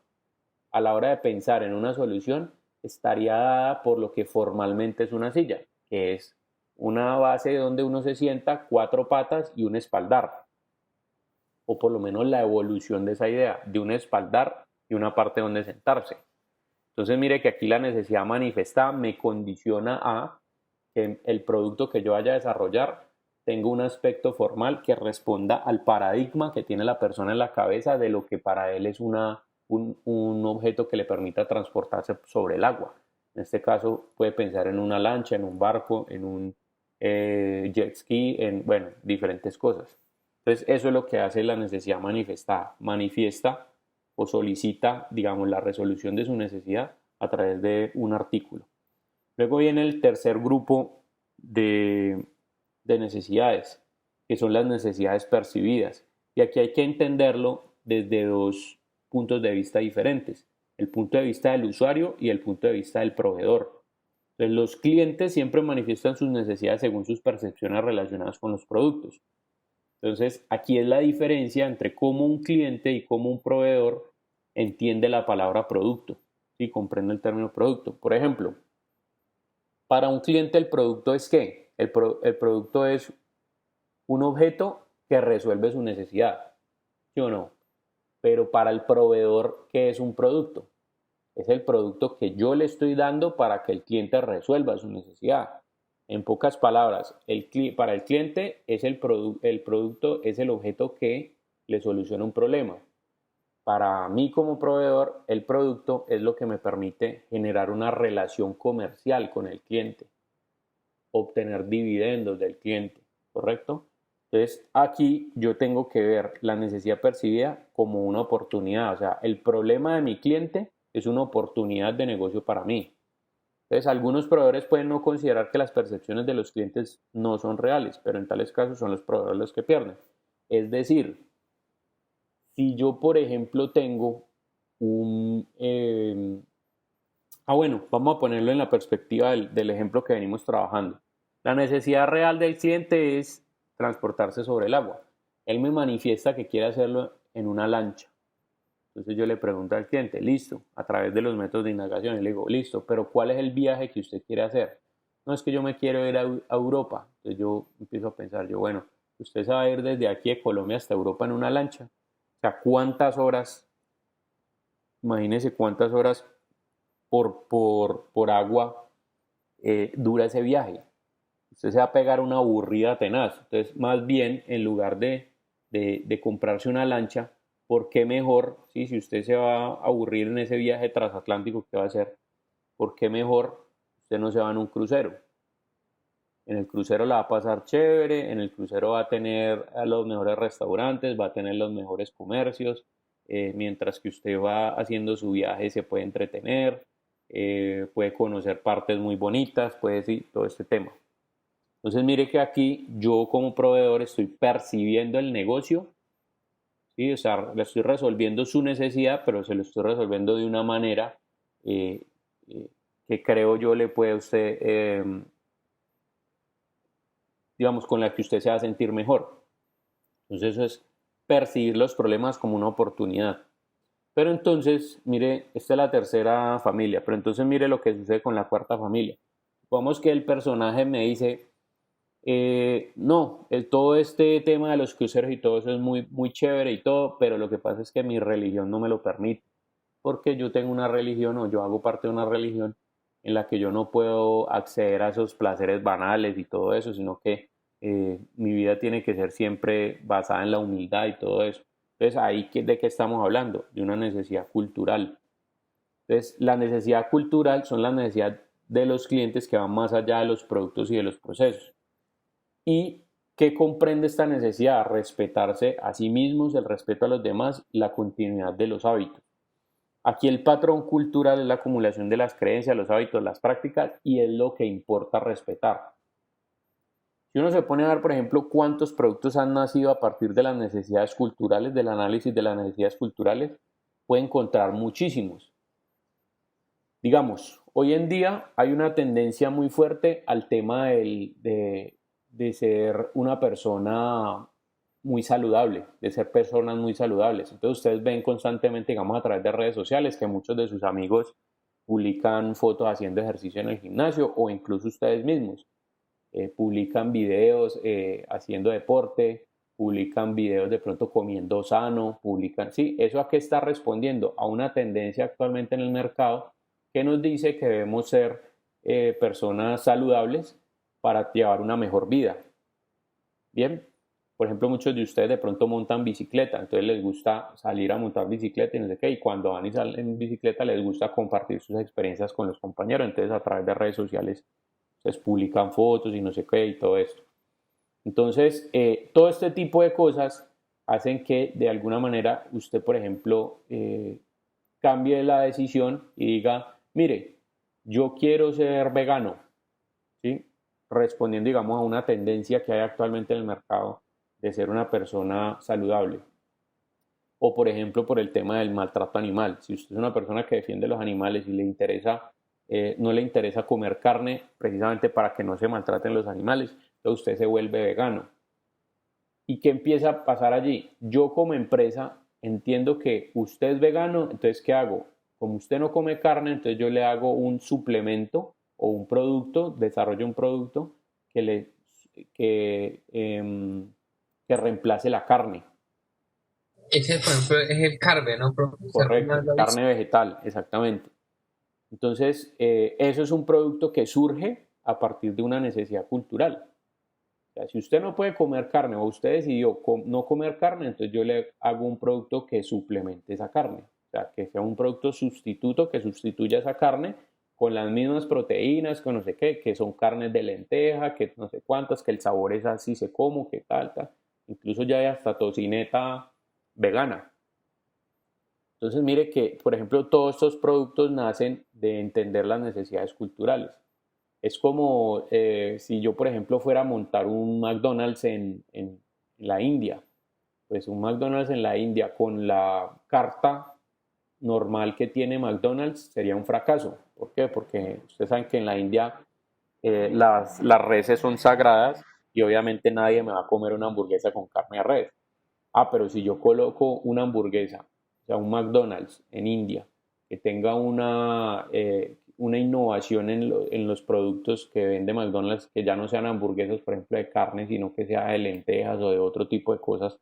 a la hora de pensar en una solución estaría dada por lo que formalmente es una silla, que es una base donde uno se sienta, 4 patas y un espaldar, o por lo menos la evolución de esa idea, de un espaldar y una parte donde sentarse. Entonces mire que aquí la necesidad manifestada me condiciona a que el producto que yo vaya a desarrollar tenga un aspecto formal que responda al paradigma que tiene la persona en la cabeza de lo que para él es un objeto que le permita transportarse sobre el agua. En este caso puede pensar en una lancha, en un barco, en un jet ski, en, bueno, diferentes cosas. Entonces eso es lo que hace la necesidad manifestada. Manifiesta o solicita, digamos, la resolución de su necesidad a través de un artículo. Luego viene el tercer grupo de necesidades, que son las necesidades percibidas. Y aquí hay que entenderlo desde dos puntos de vista diferentes, el punto de vista del usuario y el punto de vista del proveedor. Entonces, los clientes siempre manifiestan sus necesidades según sus percepciones relacionadas con los productos. Entonces, aquí es la diferencia entre cómo un cliente y cómo un proveedor entiende la palabra producto, ¿sí? Comprende el término producto. Por ejemplo, para un cliente el producto es ¿qué? El producto es un objeto que resuelve su necesidad, ¿sí o no? Pero para el proveedor, ¿qué es un producto? Es el producto que yo le estoy dando para que el cliente resuelva su necesidad. En pocas palabras, para el cliente es el producto es el objeto que le soluciona un problema. Para mí como proveedor, el producto es lo que me permite generar una relación comercial con el cliente, obtener dividendos del cliente, ¿correcto? Entonces, aquí yo tengo que ver la necesidad percibida como una oportunidad. O sea, el problema de mi cliente es una oportunidad de negocio para mí. Entonces, algunos proveedores pueden no considerar que las percepciones de los clientes no son reales, pero en tales casos son los proveedores los que pierden. Es decir, si yo, por ejemplo, tengo un... bueno, vamos a ponerlo en la perspectiva del ejemplo que venimos trabajando. La necesidad real del cliente es transportarse sobre el agua. Él me manifiesta que quiere hacerlo en una lancha. Entonces yo le pregunto al cliente, listo, a través de los métodos de indagación, y le digo, listo, pero ¿cuál es el viaje que usted quiere hacer? No, es que yo me quiero ir a Europa. Entonces yo empiezo a pensar, bueno, usted se va a ir desde aquí de Colombia hasta Europa en una lancha. O sea, ¿cuántas horas? Imagínese cuántas horas por agua dura ese viaje. Usted se va a pegar una aburrida tenaz. Entonces, más bien, en lugar de comprarse una lancha, ¿por qué mejor, si usted se va a aburrir en ese viaje transatlántico que va a hacer, por qué mejor usted no se va en un crucero. En el crucero la va a pasar chévere, en el crucero va a tener a los mejores restaurantes, va a tener los mejores comercios, mientras que usted va haciendo su viaje se puede entretener, puede conocer partes muy bonitas, puede decir todo este tema. Entonces mire que aquí yo como proveedor estoy percibiendo el negocio, ¿sí? O sea, le estoy resolviendo su necesidad, pero se lo estoy resolviendo de una manera eh, que creo yo le puede a usted, digamos, con la que usted se va a sentir mejor. Entonces eso es percibir los problemas como una oportunidad. Pero entonces, mire, esta es la tercera familia, pero entonces mire lo que sucede con la cuarta familia. Supongamos que el personaje me dice, no, todo este tema de los cruceros y todo eso es muy, muy chévere y todo, pero lo que pasa es que mi religión no me lo permite, porque yo tengo una religión o yo hago parte de una religión en la que yo no puedo acceder a esos placeres banales y todo eso, sino que mi vida tiene que ser siempre basada en la humildad y todo eso. Entonces, ahí ¿de qué estamos hablando? De una necesidad cultural. Entonces, la necesidad cultural son las necesidades de los clientes que van más allá de los productos y de los procesos. ¿Y qué comprende esta necesidad? Respetarse a sí mismos, el respeto a los demás, la continuidad de los hábitos. Aquí el patrón cultural es la acumulación de las creencias, los hábitos, las prácticas y es lo que importa respetar. Si uno se pone a ver, por ejemplo, cuántos productos han nacido a partir de las necesidades culturales, del análisis de las necesidades culturales, puede encontrar muchísimos. Digamos, hoy en día hay una tendencia muy fuerte al tema de ser una persona muy saludable, de ser personas muy saludables. Entonces ustedes ven constantemente, digamos, a través de redes sociales que muchos de sus amigos publican fotos haciendo ejercicio en el gimnasio o incluso ustedes mismos. Publican videos haciendo deporte, publican videos de pronto comiendo sano, sí, ¿eso a qué está respondiendo? A una tendencia actualmente en el mercado que nos dice que debemos ser personas saludables para llevar una mejor vida. Bien, por ejemplo, muchos de ustedes de pronto montan bicicleta, entonces les gusta salir a montar bicicleta y no sé qué, y cuando van y salen en bicicleta les gusta compartir sus experiencias con los compañeros, entonces a través de redes sociales se publican fotos y no sé qué y todo esto. Entonces, todo este tipo de cosas hacen que de alguna manera usted, por ejemplo, cambie la decisión y diga, mire, yo quiero ser vegano, ¿sí? Respondiendo, digamos, a una tendencia que hay actualmente en el mercado de ser una persona saludable. O, por ejemplo, por el tema del maltrato animal. Si usted es una persona que defiende los animales y le interesa, no le interesa comer carne precisamente para que no se maltraten los animales, entonces usted se vuelve vegano. ¿Y qué empieza a pasar allí? Yo como empresa entiendo que usted es vegano, entonces ¿qué hago? Como usted no come carne, entonces yo le hago un suplemento o un producto, desarrollo un producto que reemplace la carne. Ese, por ejemplo, es el carbe, ¿no, profesor? Correcto, carne vegetal, exactamente. Entonces, eso es un producto que surge a partir de una necesidad cultural. O sea, si usted no puede comer carne o usted decidió no comer carne, entonces yo le hago un producto que suplemente esa carne. O sea, que sea un producto sustituto que sustituya esa carne con las mismas proteínas, con no sé qué, que son carnes de lenteja, que no sé cuántas, que el sabor es así, se como, que tal, tal. Incluso ya hay hasta tocineta vegana. Entonces mire que, por ejemplo, todos estos productos nacen de entender las necesidades culturales. Es como si yo, por ejemplo, fuera a montar un McDonald's en la India. Pues un McDonald's en la India con la carta normal que tiene McDonald's sería un fracaso. ¿Por qué? Porque ustedes saben que en la India las reses son sagradas y obviamente nadie me va a comer una hamburguesa con carne de res. Ah, pero si yo coloco una hamburguesa, o sea, un McDonald's en India, que tenga una innovación en los productos que vende McDonald's, que ya no sean hamburguesas, por ejemplo, de carne, sino que sea de lentejas o de otro tipo de cosas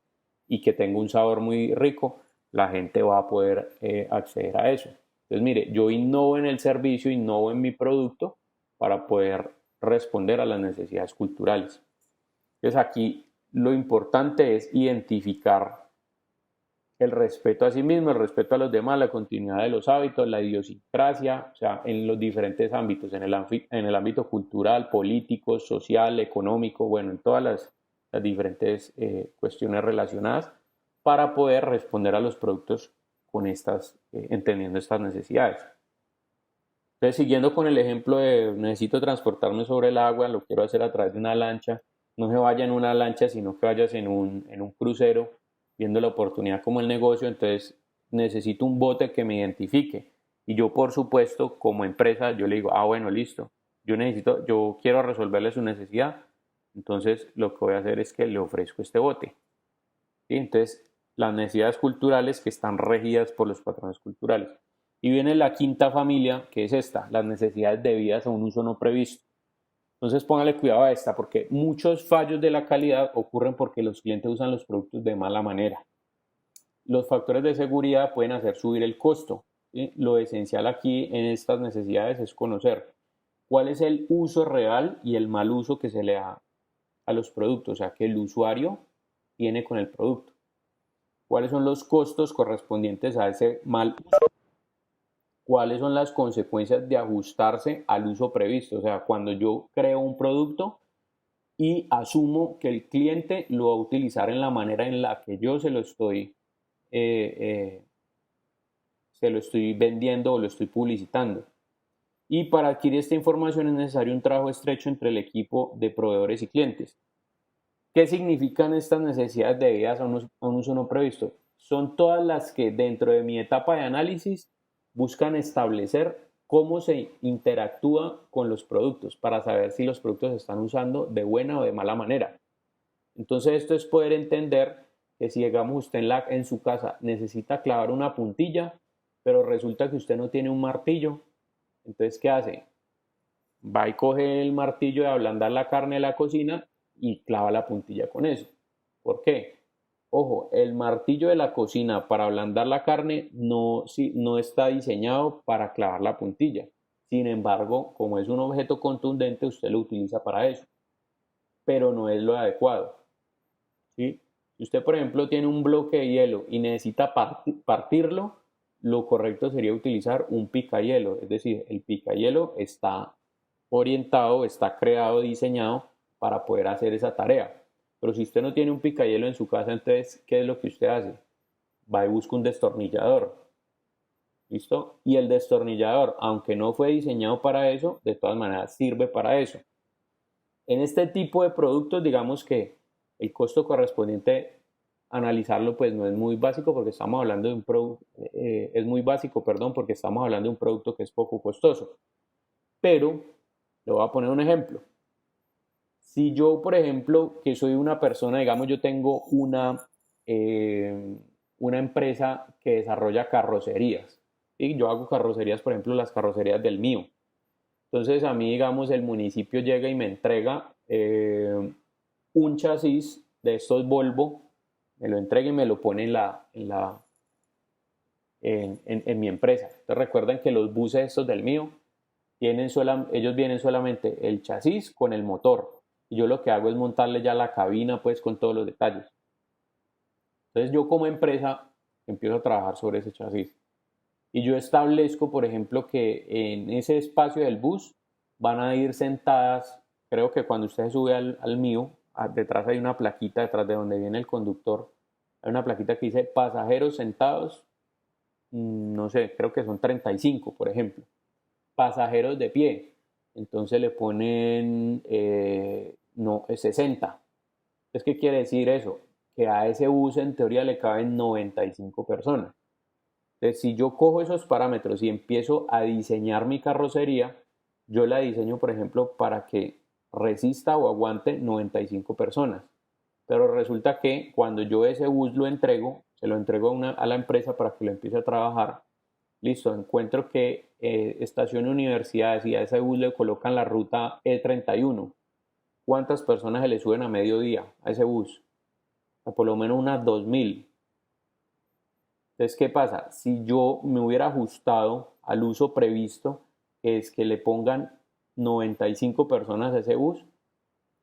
y que tenga un sabor muy rico, la gente va a poder acceder a eso. Entonces, mire, yo innovo en el servicio, innovo en mi producto para poder responder a las necesidades culturales. Entonces, aquí lo importante es identificar el respeto a sí mismo, el respeto a los demás, la continuidad de los hábitos, la idiosincrasia, o sea, en los diferentes ámbitos, en el ámbito cultural, político, social, económico, bueno, en todas las diferentes cuestiones relacionadas para poder responder a los productos con entendiendo estas necesidades. Entonces, siguiendo con el ejemplo de necesito transportarme sobre el agua, lo quiero hacer a través de una lancha, no se vaya en una lancha, sino que vayas en un crucero, viendo la oportunidad como el negocio, entonces necesito un bote que me identifique. Y yo, por supuesto, como empresa, yo le digo, bueno, listo, yo quiero resolverle su necesidad, entonces lo que voy a hacer es que le ofrezco este bote. ¿Sí? Entonces, las necesidades culturales que están regidas por los patrones culturales. Y viene la quinta familia, que es esta, las necesidades debidas a un uso no previsto. Entonces póngale cuidado a esta, porque muchos fallos de la calidad ocurren porque los clientes usan los productos de mala manera. Los factores de seguridad pueden hacer subir el costo. ¿Sí? Lo esencial aquí en estas necesidades es conocer cuál es el uso real y el mal uso que se le da a los productos, o sea, que el usuario tiene con el producto. ¿Cuáles son los costos correspondientes a ese mal uso? ¿Cuáles son las consecuencias de ajustarse al uso previsto? O sea, cuando yo creo un producto y asumo que el cliente lo va a utilizar en la manera en la que yo se lo estoy vendiendo o lo estoy publicitando. Y para adquirir esta información es necesario un trabajo estrecho entre el equipo de proveedores y clientes. ¿Qué significan estas necesidades debidas a un uso no previsto? Son todas las que dentro de mi etapa de análisis buscan establecer cómo se interactúa con los productos para saber si los productos se están usando de buena o de mala manera. Entonces esto es poder entender que si digamos usted en su casa necesita clavar una puntilla, pero resulta que usted no tiene un martillo, entonces ¿qué hace? Va y coge el martillo de ablandar la carne de la cocina y clava la puntilla con eso. ¿Por qué? Ojo, el martillo de la cocina para ablandar la carne no está diseñado para clavar la puntilla. Sin embargo, como es un objeto contundente, usted lo utiliza para eso. Pero no es lo adecuado. ¿Sí? Si usted, por ejemplo, tiene un bloque de hielo y necesita partirlo, lo correcto sería utilizar un picahielo. Es decir, el picahielo está orientado, está creado, diseñado para poder hacer esa tarea. Pero si usted no tiene un picahielo en su casa, entonces, ¿qué es lo que usted hace? Va y busca un destornillador. ¿Listo? Y el destornillador, aunque no fue diseñado para eso, de todas maneras sirve para eso. En este tipo de productos, digamos que el costo correspondiente, analizarlo, pues no es muy básico porque estamos hablando de un producto, es muy básico, perdón, porque estamos hablando de un producto que es poco costoso. Pero, le voy a poner un ejemplo. Si yo, por ejemplo, que soy una persona, digamos, yo tengo una empresa que desarrolla carrocerías. ¿Sí? Yo hago carrocerías, por ejemplo, las carrocerías del mío. Entonces, a mí, digamos, el municipio llega y me entrega un chasis de estos Volvo, me lo entrega y me lo pone en mi empresa. Entonces, recuerden que los buses estos del mío, ellos vienen solamente el chasis con el motor. Y yo lo que hago es montarle ya la cabina, pues, con todos los detalles. Entonces, yo como empresa empiezo a trabajar sobre ese chasis. Y yo establezco, por ejemplo, que en ese espacio del bus van a ir sentadas, creo que cuando usted sube al mío, detrás hay una plaquita, detrás de donde viene el conductor, hay una plaquita que dice pasajeros sentados, no sé, creo que son 35, por ejemplo. Pasajeros de pie, entonces le ponen 60. Entonces, ¿qué quiere decir eso? Que a ese bus en teoría le caben 95 personas. Entonces, si yo cojo esos parámetros y empiezo a diseñar mi carrocería, yo la diseño, por ejemplo, para que resista o aguante 95 personas. Pero resulta que cuando yo ese bus lo entrego, se lo entrego a la empresa para que lo empiece a trabajar. Listo, encuentro que estación universidades y a ese bus le colocan la ruta E31. ¿Cuántas personas se le suben a mediodía a ese bus? Por lo menos unas 2000. Entonces, ¿qué pasa? Si yo me hubiera ajustado al uso previsto, que es que le pongan 95 personas a ese bus,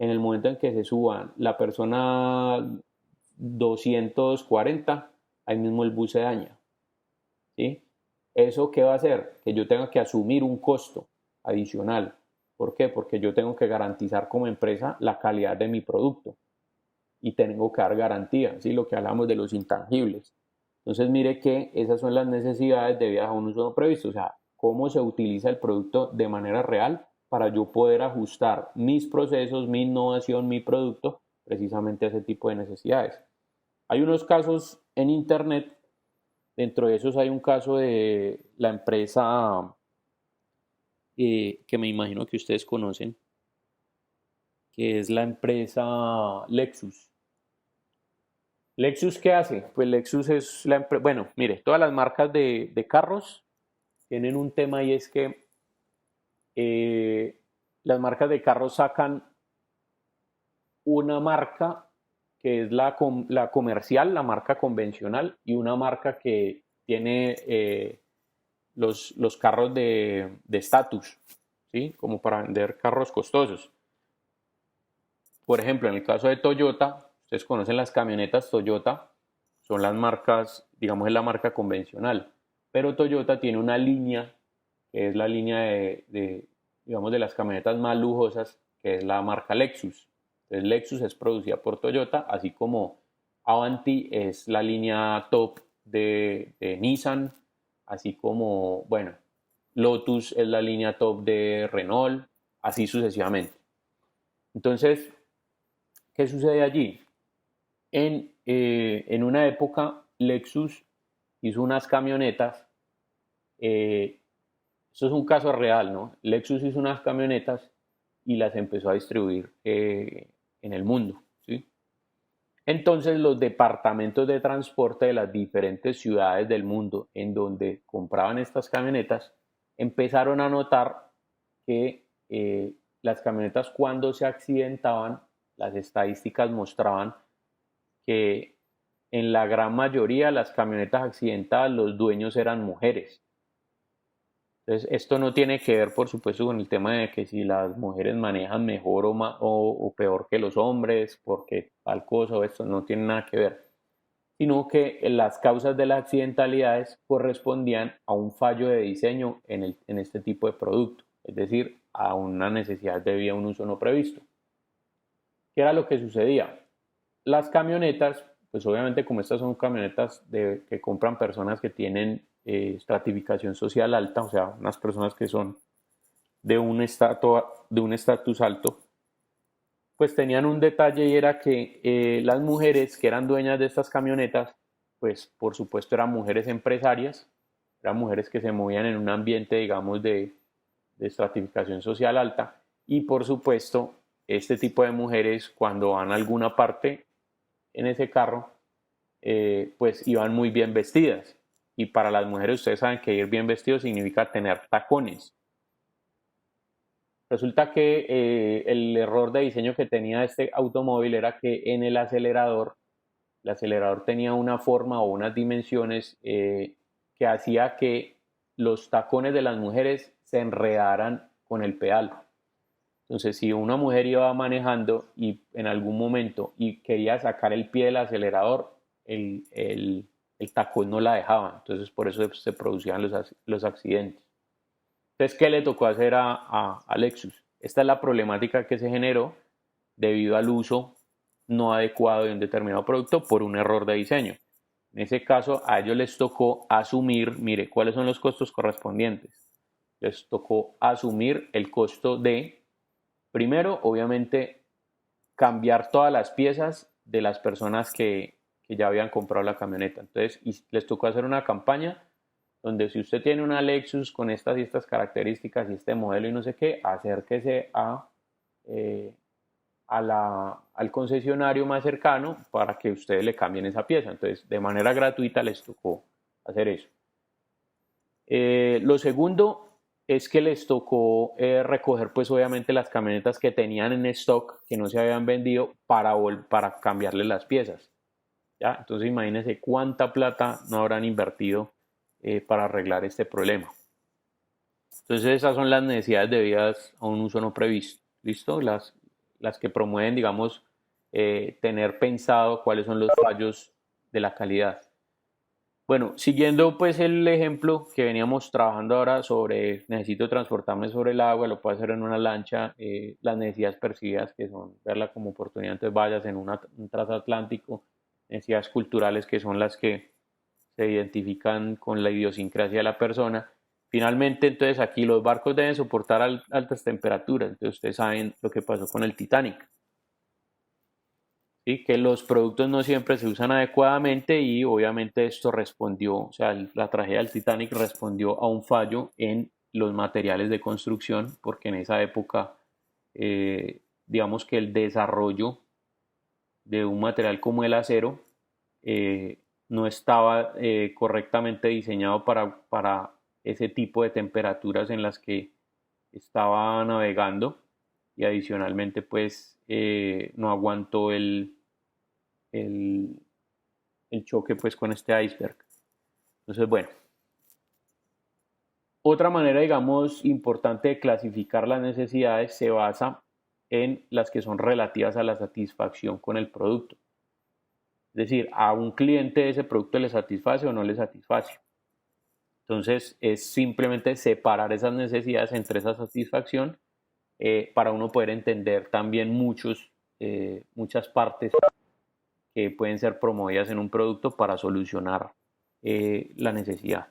en el momento en que se suban la persona 240, ahí mismo el bus se daña, ¿sí? ¿Eso qué va a hacer? Que yo tenga que asumir un costo adicional. ¿Por qué? Porque yo tengo que garantizar como empresa la calidad de mi producto y tengo que dar garantía, ¿sí? Lo que hablamos de los intangibles. Entonces, mire que esas son las necesidades debidas a un uso no previsto, o sea, cómo se utiliza el producto de manera real para yo poder ajustar mis procesos, mi innovación, mi producto, precisamente a ese tipo de necesidades. Hay unos casos en Internet, dentro de esos hay un caso de la empresa que me imagino que ustedes conocen, que es la empresa Lexus. ¿Lexus qué hace? Pues Lexus es la empresa, bueno, mire, todas las marcas de carros tienen un tema y es que las marcas de carros sacan una marca que es la comercial, la marca convencional, y una marca que tiene los carros de estatus, ¿sí? Como para vender carros costosos. Por ejemplo, en el caso de Toyota, ustedes conocen las camionetas Toyota, son las marcas, digamos, es la marca convencional, pero Toyota tiene una línea, que es la línea digamos, de las camionetas más lujosas, que es la marca Lexus. Entonces, Lexus es producida por Toyota, así como Avanti es la línea top de Nissan, así como, bueno, Lotus es la línea top de Renault, así sucesivamente. Entonces, ¿qué sucede allí? En una época, Lexus hizo unas camionetas, esto es un caso real, ¿no? Lexus hizo unas camionetas y las empezó a distribuir en el mundo, ¿sí? Entonces los departamentos de transporte de las diferentes ciudades del mundo en donde compraban estas camionetas empezaron a notar que las camionetas cuando se accidentaban, las estadísticas mostraban que en la gran mayoría de las camionetas accidentadas los dueños eran mujeres. Entonces, esto no tiene que ver, por supuesto, con el tema de que si las mujeres manejan mejor o peor que los hombres, porque tal cosa o esto no tiene nada que ver, sino que las causas de las accidentalidades correspondían a un fallo de diseño en este tipo de producto, es decir, a una necesidad debida a un uso no previsto. ¿Qué era lo que sucedía? Las camionetas, pues obviamente como estas son camionetas que compran personas que tienen estratificación social alta, o sea, unas personas que son de un estatus alto, pues tenían un detalle y era que las mujeres que eran dueñas de estas camionetas, pues por supuesto eran mujeres empresarias, eran mujeres que se movían en un ambiente, digamos, de estratificación social alta, y por supuesto este tipo de mujeres cuando van a alguna parte en ese carro, pues iban muy bien vestidas. Y para las mujeres ustedes saben que ir bien vestido significa tener tacones. Resulta que el error de diseño que tenía este automóvil era que en el acelerador tenía una forma o unas dimensiones que hacía que los tacones de las mujeres se enredaran con el pedal. Entonces, si una mujer iba manejando y en algún momento y quería sacar el pie del acelerador, el tacón no la dejaba. Entonces, por eso se producían los accidentes. Entonces, ¿qué le tocó hacer a Lexus? Esta es la problemática que se generó debido al uso no adecuado de un determinado producto por un error de diseño. En ese caso, a ellos les tocó asumir, mire, ¿cuáles son los costos correspondientes? Les tocó asumir el costo de, primero, obviamente, cambiar todas las piezas de las personas que ya habían comprado la camioneta. Entonces, les tocó hacer una campaña donde si usted tiene una Lexus con estas y estas características y este modelo y no sé qué, acérquese al concesionario más cercano para que ustedes le cambien esa pieza. Entonces, de manera gratuita les tocó hacer eso. Lo segundo es que les tocó recoger pues obviamente las camionetas que tenían en stock que no se habían vendido para cambiarles las piezas. ¿Ya? Entonces imagínense cuánta plata no habrán invertido para arreglar este problema. Entonces esas son las necesidades debidas a un uso no previsto. ¿Listo? Las que promueven, digamos, tener pensado cuáles son los fallos de la calidad. Bueno, siguiendo pues el ejemplo que veníamos trabajando ahora sobre necesito transportarme sobre el agua, lo puedo hacer en una lancha, las necesidades percibidas que son verla como oportunidad, entonces vayas en un transatlántico, necesidades culturales que son las que se identifican con la idiosincrasia de la persona. Finalmente, entonces aquí los barcos deben soportar altas temperaturas, entonces ustedes saben lo que pasó con el Titanic. ¿Sí? Que los productos no siempre se usan adecuadamente y obviamente esto respondió, o sea, la tragedia del Titanic respondió a un fallo en los materiales de construcción, porque en esa época, digamos que el desarrollo de un material como el acero no estaba correctamente diseñado para ese tipo de temperaturas en las que estaba navegando y adicionalmente pues no aguantó el, el choque pues con este iceberg. Entonces, bueno, otra manera, digamos, importante de clasificar las necesidades se basa en las que son relativas a la satisfacción con el producto. Es decir, a un cliente ese producto le satisface o no le satisface. Entonces, es simplemente separar esas necesidades entre esa satisfacción para uno poder entender también muchas partes que pueden ser promovidas en un producto para solucionar la necesidad.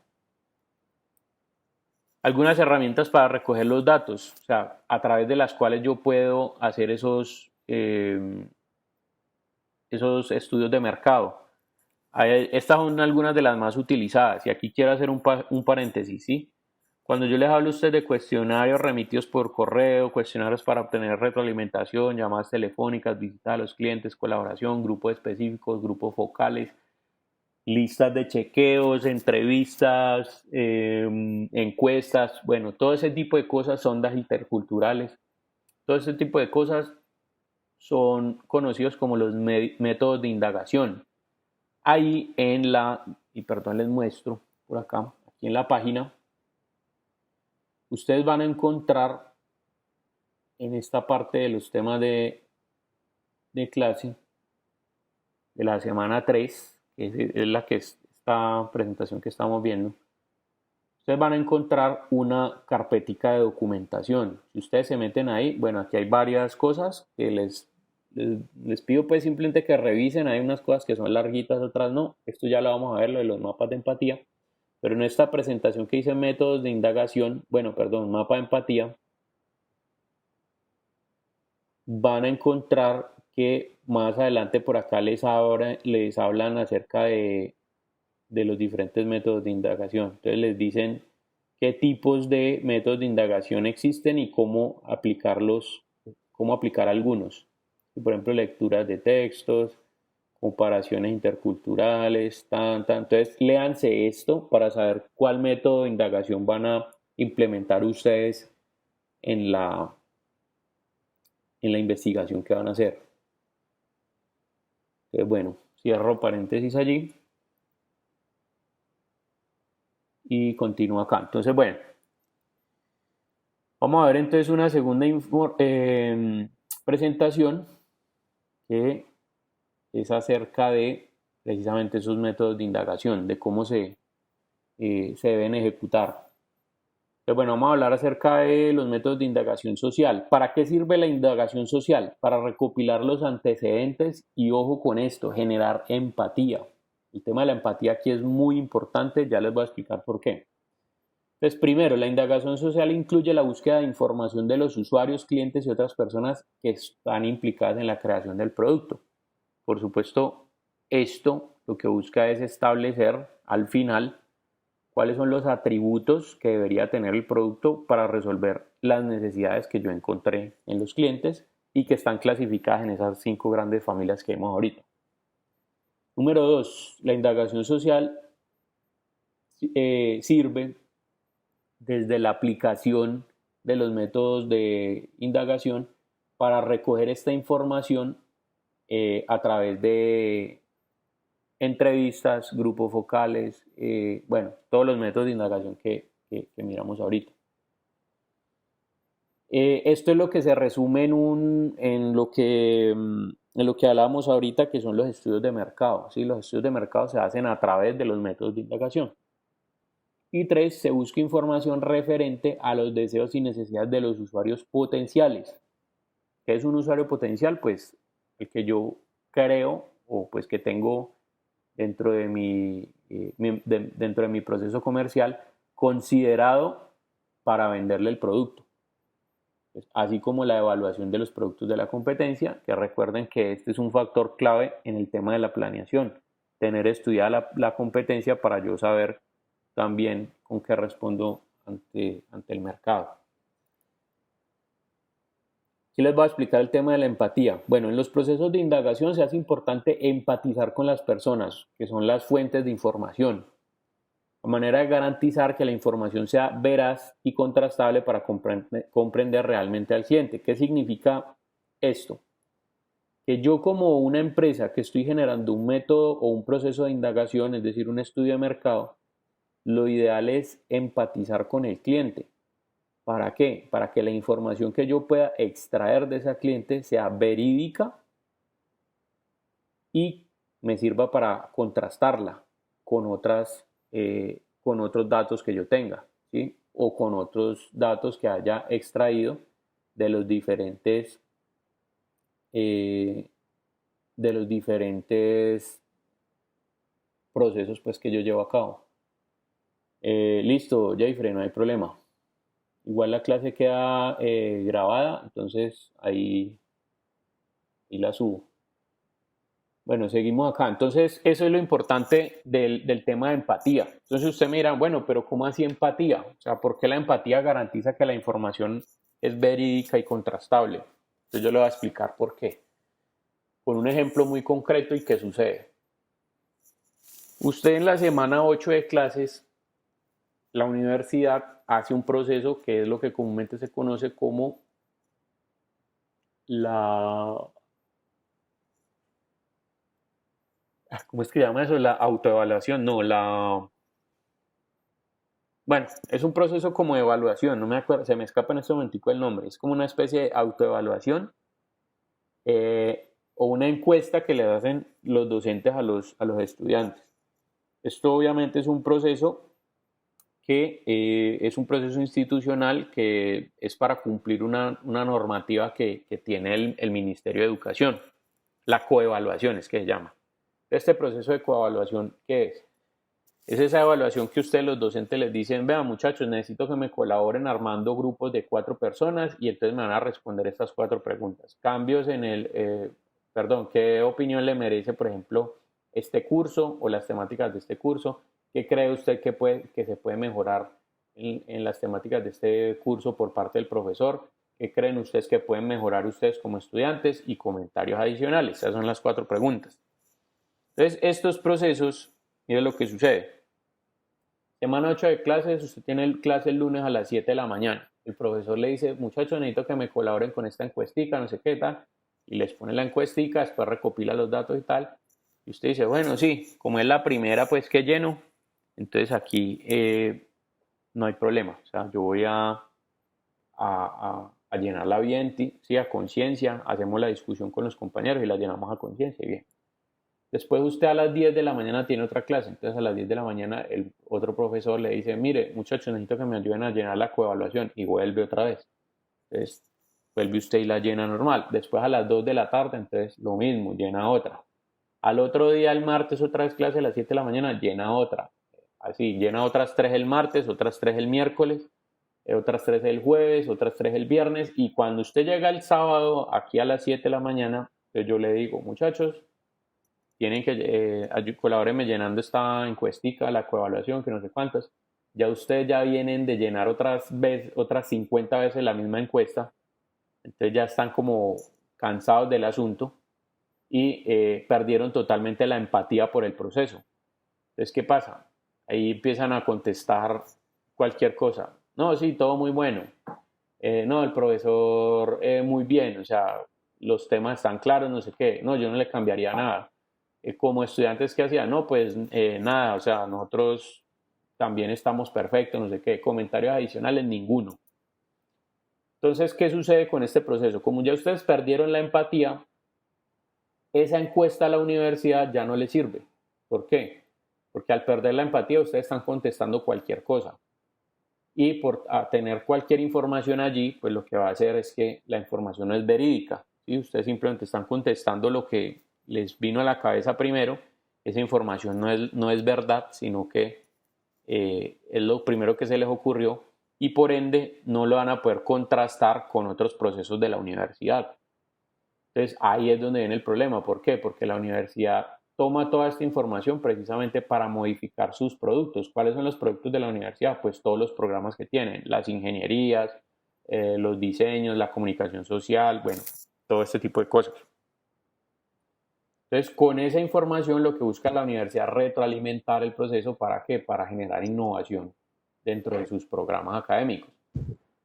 Algunas herramientas para recoger los datos, o sea, a través de las cuales yo puedo hacer esos estudios de mercado. Estas son algunas de las más utilizadas y aquí quiero hacer un paréntesis, ¿sí? Cuando yo les hablo a ustedes de cuestionarios remitidos por correo, cuestionarios para obtener retroalimentación, llamadas telefónicas, visitas a los clientes, colaboración, grupos específicos, grupos focales, listas de chequeos, entrevistas, encuestas, bueno, todo ese tipo de cosas, sondas interculturales, todo ese tipo de cosas son conocidos como los métodos de indagación. Ahí y perdón, les muestro por acá, aquí en la página, ustedes van a encontrar en esta parte de los temas de clase de la semana 3, que es la que es esta presentación que estamos viendo, ustedes van a encontrar una carpetica de documentación. Si ustedes se meten ahí, bueno, aquí hay varias cosas que les pido pues simplemente que revisen. Hay unas cosas que son larguitas, otras no. Esto ya lo vamos a ver, lo de los mapas de empatía. Pero en esta presentación que hice métodos de indagación, bueno, perdón, mapa de empatía, van a encontrar que más adelante por acá les hablan acerca de los diferentes métodos de indagación. Entonces les dicen qué tipos de métodos de indagación existen y cómo aplicarlos, cómo aplicar algunos. Por ejemplo, lecturas de textos, comparaciones interculturales, Entonces, léanse esto para saber cuál método de indagación van a implementar ustedes en la investigación que van a hacer. Entonces, bueno, cierro paréntesis allí y continúo acá. Entonces, bueno, vamos a ver entonces una segunda presentación que es acerca de precisamente esos métodos de indagación, de cómo se deben ejecutar. Pero bueno, vamos a hablar acerca de los métodos de indagación social. ¿Para qué sirve la indagación social? Para recopilar los antecedentes y, ojo con esto, generar empatía. El tema de la empatía aquí es muy importante, ya les voy a explicar por qué. Entonces, primero, la indagación social incluye la búsqueda de información de los usuarios, clientes y otras personas que están implicadas en la creación del producto. Por supuesto, esto lo que busca es establecer al final cuáles son los atributos que debería tener el producto para resolver las necesidades que yo encontré en los clientes y que están clasificadas en esas 5 grandes familias que vemos ahorita. Número 2, la indagación social sirve desde la aplicación de los métodos de indagación para recoger esta información a través de entrevistas, grupos focales, bueno, todos los métodos de indagación que miramos ahorita. Esto es lo que se resume en lo que hablábamos ahorita, que son los estudios de mercado, ¿sí? Los estudios de mercado se hacen a través de los métodos de indagación. Y 3, se busca información referente a los deseos y necesidades de los usuarios potenciales. ¿Qué es un usuario potencial? Pues el que yo creo o pues que tengo dentro de dentro de mi proceso comercial considerado para venderle el producto. Pues, así como la evaluación de los productos de la competencia, que recuerden que este es un factor clave en el tema de la planeación, tener estudiada la competencia para yo saber también con qué respondo ante el mercado. Aquí les voy a explicar el tema de la empatía. Bueno, en los procesos de indagación se hace importante empatizar con las personas, que son las fuentes de información, de manera de garantizar que la información sea veraz y contrastable para comprender realmente al cliente. ¿Qué significa esto? Que yo como una empresa que estoy generando un método o un proceso de indagación, es decir, un estudio de mercado, lo ideal es empatizar con el cliente. ¿Para qué? Para que la información que yo pueda extraer de ese cliente sea verídica y me sirva para contrastarla con con otros datos que yo tenga, ¿sí? O con otros datos que haya extraído de eh, los diferentes procesos pues, que yo llevo a cabo. Listo, Jeffrey, no hay problema. Igual la clase queda grabada, entonces ahí la subo. Bueno, seguimos acá. Entonces, eso es lo importante del tema de empatía. Entonces, usted me dirá, bueno, pero ¿cómo así empatía? O sea, ¿por qué la empatía garantiza que la información es verídica y contrastable? Entonces, yo le voy a explicar por qué. Con un ejemplo muy concreto y qué sucede. Usted en la semana 8 de clases, la universidad hace un proceso que es lo que comúnmente se conoce como ¿cómo es que se llama eso? La autoevaluación, no, bueno, es un proceso como de evaluación, no me acuerdo, se me escapa en este momentico el nombre, es como una especie de autoevaluación o una encuesta que le hacen los docentes a los estudiantes. Esto obviamente es un proceso que es un proceso institucional que es para cumplir una normativa que tiene el Ministerio de Educación, la coevaluación es que se llama. Este proceso de coevaluación, ¿qué es? Es esa evaluación que ustedes los docentes les dicen, vean muchachos, necesito que me colaboren armando grupos de 4 personas y entonces me van a responder estas 4 preguntas. Cambios en ¿qué opinión le merece, por ejemplo, este curso o las temáticas de este curso? ¿Qué cree usted que se puede mejorar en las temáticas de este curso por parte del profesor? ¿Qué creen ustedes que pueden mejorar ustedes como estudiantes? Y comentarios adicionales. Esas son las 4 preguntas. Entonces, estos procesos, mire lo que sucede. Semana 8 de clases, usted tiene clase el lunes a las 7 de la mañana. El profesor le dice, muchachos, necesito que me colaboren con esta encuestica, no sé qué tal. Y les pone la encuestica, después recopila los datos y tal. Y usted dice, bueno, sí, como es la primera, pues que lleno. Entonces aquí no hay problema. O sea, yo voy a llenarla bien, sí, a conciencia. Hacemos la discusión con los compañeros y la llenamos a conciencia y bien. Después usted a las 10 de la mañana tiene otra clase, entonces a las 10 de la mañana el otro profesor le dice, mire muchachos, necesito que me ayuden a llenar la coevaluación y vuelve otra vez. Entonces vuelve usted y la llena normal. Después a las 2 de la tarde, entonces lo mismo, llena otra. Al otro día, el martes, otra vez clase a las 7 de la mañana, llena otra. Así, llena otras 3 el martes, otras 3 el miércoles, otras 3 el jueves, otras 3 el viernes y cuando usted llega el sábado aquí a las 7 de la mañana, entonces yo le digo, muchachos, tienen que colabórenme llenando esta encuestica, la coevaluación, que no sé cuántas. Ya ustedes ya vienen de llenar otras 50 veces la misma encuesta, entonces ya están como cansados del asunto y perdieron totalmente la empatía por el proceso. Entonces, ¿qué pasa? Ahí empiezan a contestar cualquier cosa. No, sí, todo muy bueno. No, el profesor muy bien, o sea, los temas están claros, no sé qué. No, yo no le cambiaría nada. Como estudiantes, ¿qué hacían? No, pues nada, o sea, nosotros también estamos perfectos, no sé qué, comentarios adicionales, ninguno. Entonces, ¿qué sucede con este proceso? Como ya ustedes perdieron la empatía, esa encuesta a la universidad ya no le sirve. ¿Por qué? Porque al perder la empatía ustedes están contestando cualquier cosa. Y por tener cualquier información allí, pues lo que va a hacer es que la información no es verídica. ¿Sí? Ustedes simplemente están contestando lo que les vino a la cabeza primero. Esa información no es verdad, sino que es lo primero que se les ocurrió y por ende no lo van a poder contrastar con otros procesos de la universidad. Entonces ahí es donde viene el problema. ¿Por qué? Porque la universidad toma toda esta información precisamente para modificar sus productos. ¿Cuáles son los productos de la universidad? Pues todos los programas que tienen, las ingenierías, los diseños, la comunicación social, bueno, todo este tipo de cosas. Entonces, con esa información lo que busca la universidad es retroalimentar el proceso. ¿Para qué? Para generar innovación dentro de sus programas académicos.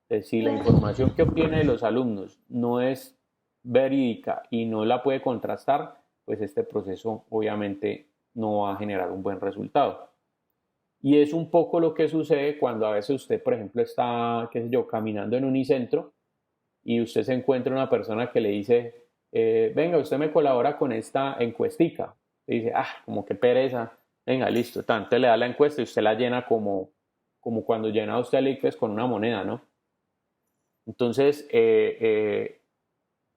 Entonces, si la información que obtiene de los alumnos no es verídica y no la puede contrastar, pues este proceso obviamente no va a generar un buen resultado. Y es un poco lo que sucede cuando a veces usted, por ejemplo, está, qué sé yo, caminando en Unicentro y usted se encuentra una persona que le dice, venga, usted me colabora con esta encuestica. Y dice, como que pereza, venga, listo, tanto le da la encuesta y usted la llena como cuando llena usted el ICFES con una moneda, ¿no? Entonces,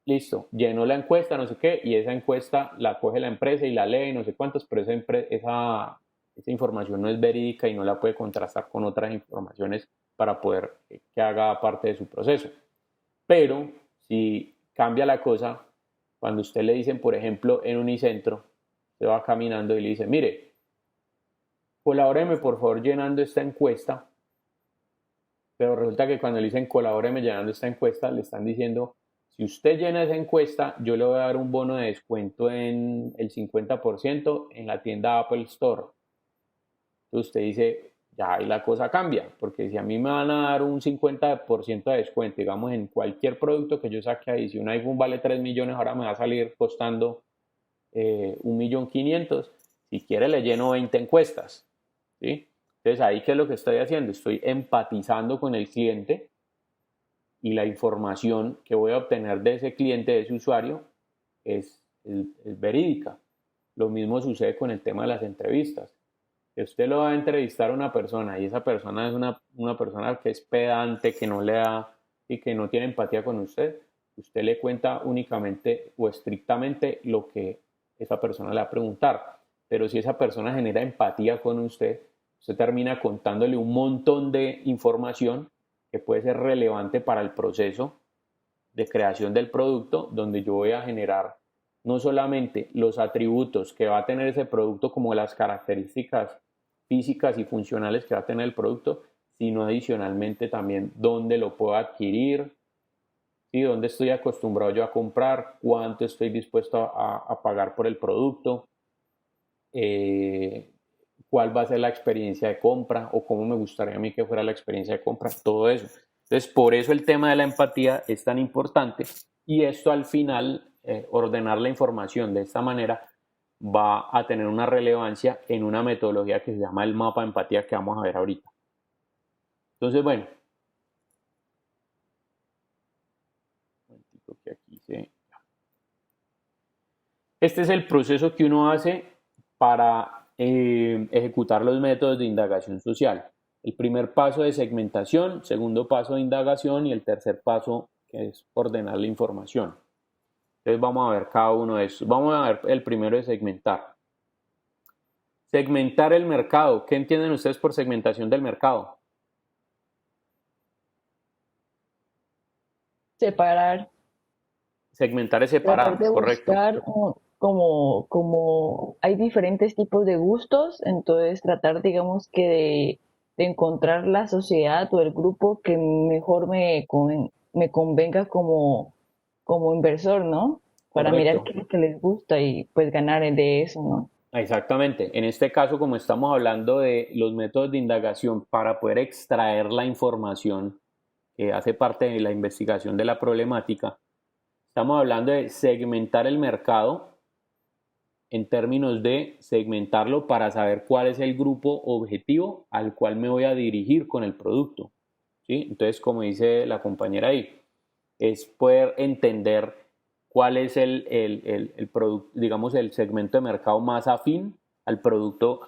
listo, llenó la encuesta, no sé qué, y esa encuesta la coge la empresa y la lee, no sé cuántos, pero esa información no es verídica y no la puede contrastar con otras informaciones para poder que haga parte de su proceso. Pero si cambia la cosa, cuando usted le dicen, por ejemplo, en Unicentro, se va caminando y le dice, mire, colabóreme por favor llenando esta encuesta, pero resulta que cuando le dicen colabóreme llenando esta encuesta, le están diciendo, si usted llena esa encuesta, yo le voy a dar un bono de descuento en el 50% en la tienda Apple Store. Entonces usted dice, ya ahí la cosa cambia, porque si a mí me van a dar un 50% de descuento, digamos, en cualquier producto que yo saque ahí, si un iPhone vale 3 millones, ahora me va a salir costando 1.500.000, si quiere le lleno 20 encuestas, ¿sí? Entonces ahí, ¿qué es lo que estoy haciendo? Estoy empatizando con el cliente y la información que voy a obtener de ese cliente, de ese usuario, es verídica. Lo mismo sucede con el tema de las entrevistas. Si usted lo va a entrevistar a una persona y esa persona es una persona que es pedante, que no le da y que no tiene empatía con usted, usted le cuenta únicamente o estrictamente lo que esa persona le va a preguntar. Pero si esa persona genera empatía con usted termina contándole un montón de información que puede ser relevante para el proceso de creación del producto, donde yo voy a generar no solamente los atributos que va a tener ese producto como las características físicas y funcionales que va a tener el producto, sino adicionalmente también dónde lo puedo adquirir, ¿sí? Dónde estoy acostumbrado yo a comprar, cuánto estoy dispuesto a pagar por el producto, cuál va a ser la experiencia de compra o cómo me gustaría a mí que fuera la experiencia de compra, todo eso. Entonces, por eso el tema de la empatía es tan importante y esto al final, ordenar la información de esta manera va a tener una relevancia en una metodología que se llama el mapa de empatía que vamos a ver ahorita. Entonces, bueno, este es el proceso que uno hace para ejecutar los métodos de indagación social. El primer paso de segmentación, segundo paso de indagación y el tercer paso que es ordenar la información. Entonces vamos a ver cada uno de estos. Vamos a ver el primero de segmentar. Segmentar el mercado. ¿Qué entienden ustedes por segmentación del mercado? Separar. Segmentar es separar, Tratar de correcto. buscar como hay diferentes tipos de gustos, entonces tratar, digamos, que de encontrar la sociedad o el grupo que mejor me convenga como inversor, ¿no? Para mirar Correcto. qué es lo que les gusta y pues ganar de eso, ¿no? Exactamente. En este caso, como estamos hablando de los métodos de indagación para poder extraer la información que hace parte de la investigación de la problemática, estamos hablando de segmentar el mercado en términos de segmentarlo para saber cuál es el grupo objetivo al cual me voy a dirigir con el producto, ¿sí? Entonces, como dice la compañera ahí, es poder entender cuál es el producto, digamos, el segmento de mercado más afín al producto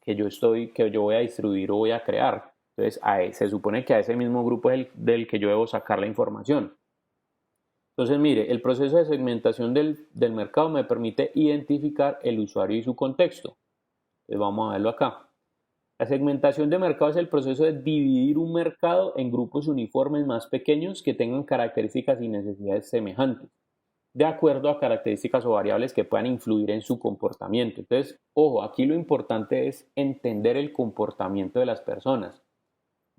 que yo voy a distribuir o voy a crear. Entonces, se supone que a ese mismo grupo es del que yo debo sacar la información. Entonces, mire, el proceso de segmentación del mercado me permite identificar el usuario y su contexto. Entonces, vamos a verlo acá. La segmentación de mercado es el proceso de dividir un mercado en grupos uniformes más pequeños que tengan características y necesidades semejantes, de acuerdo a características o variables que puedan influir en su comportamiento. Entonces, ojo, aquí lo importante es entender el comportamiento de las personas.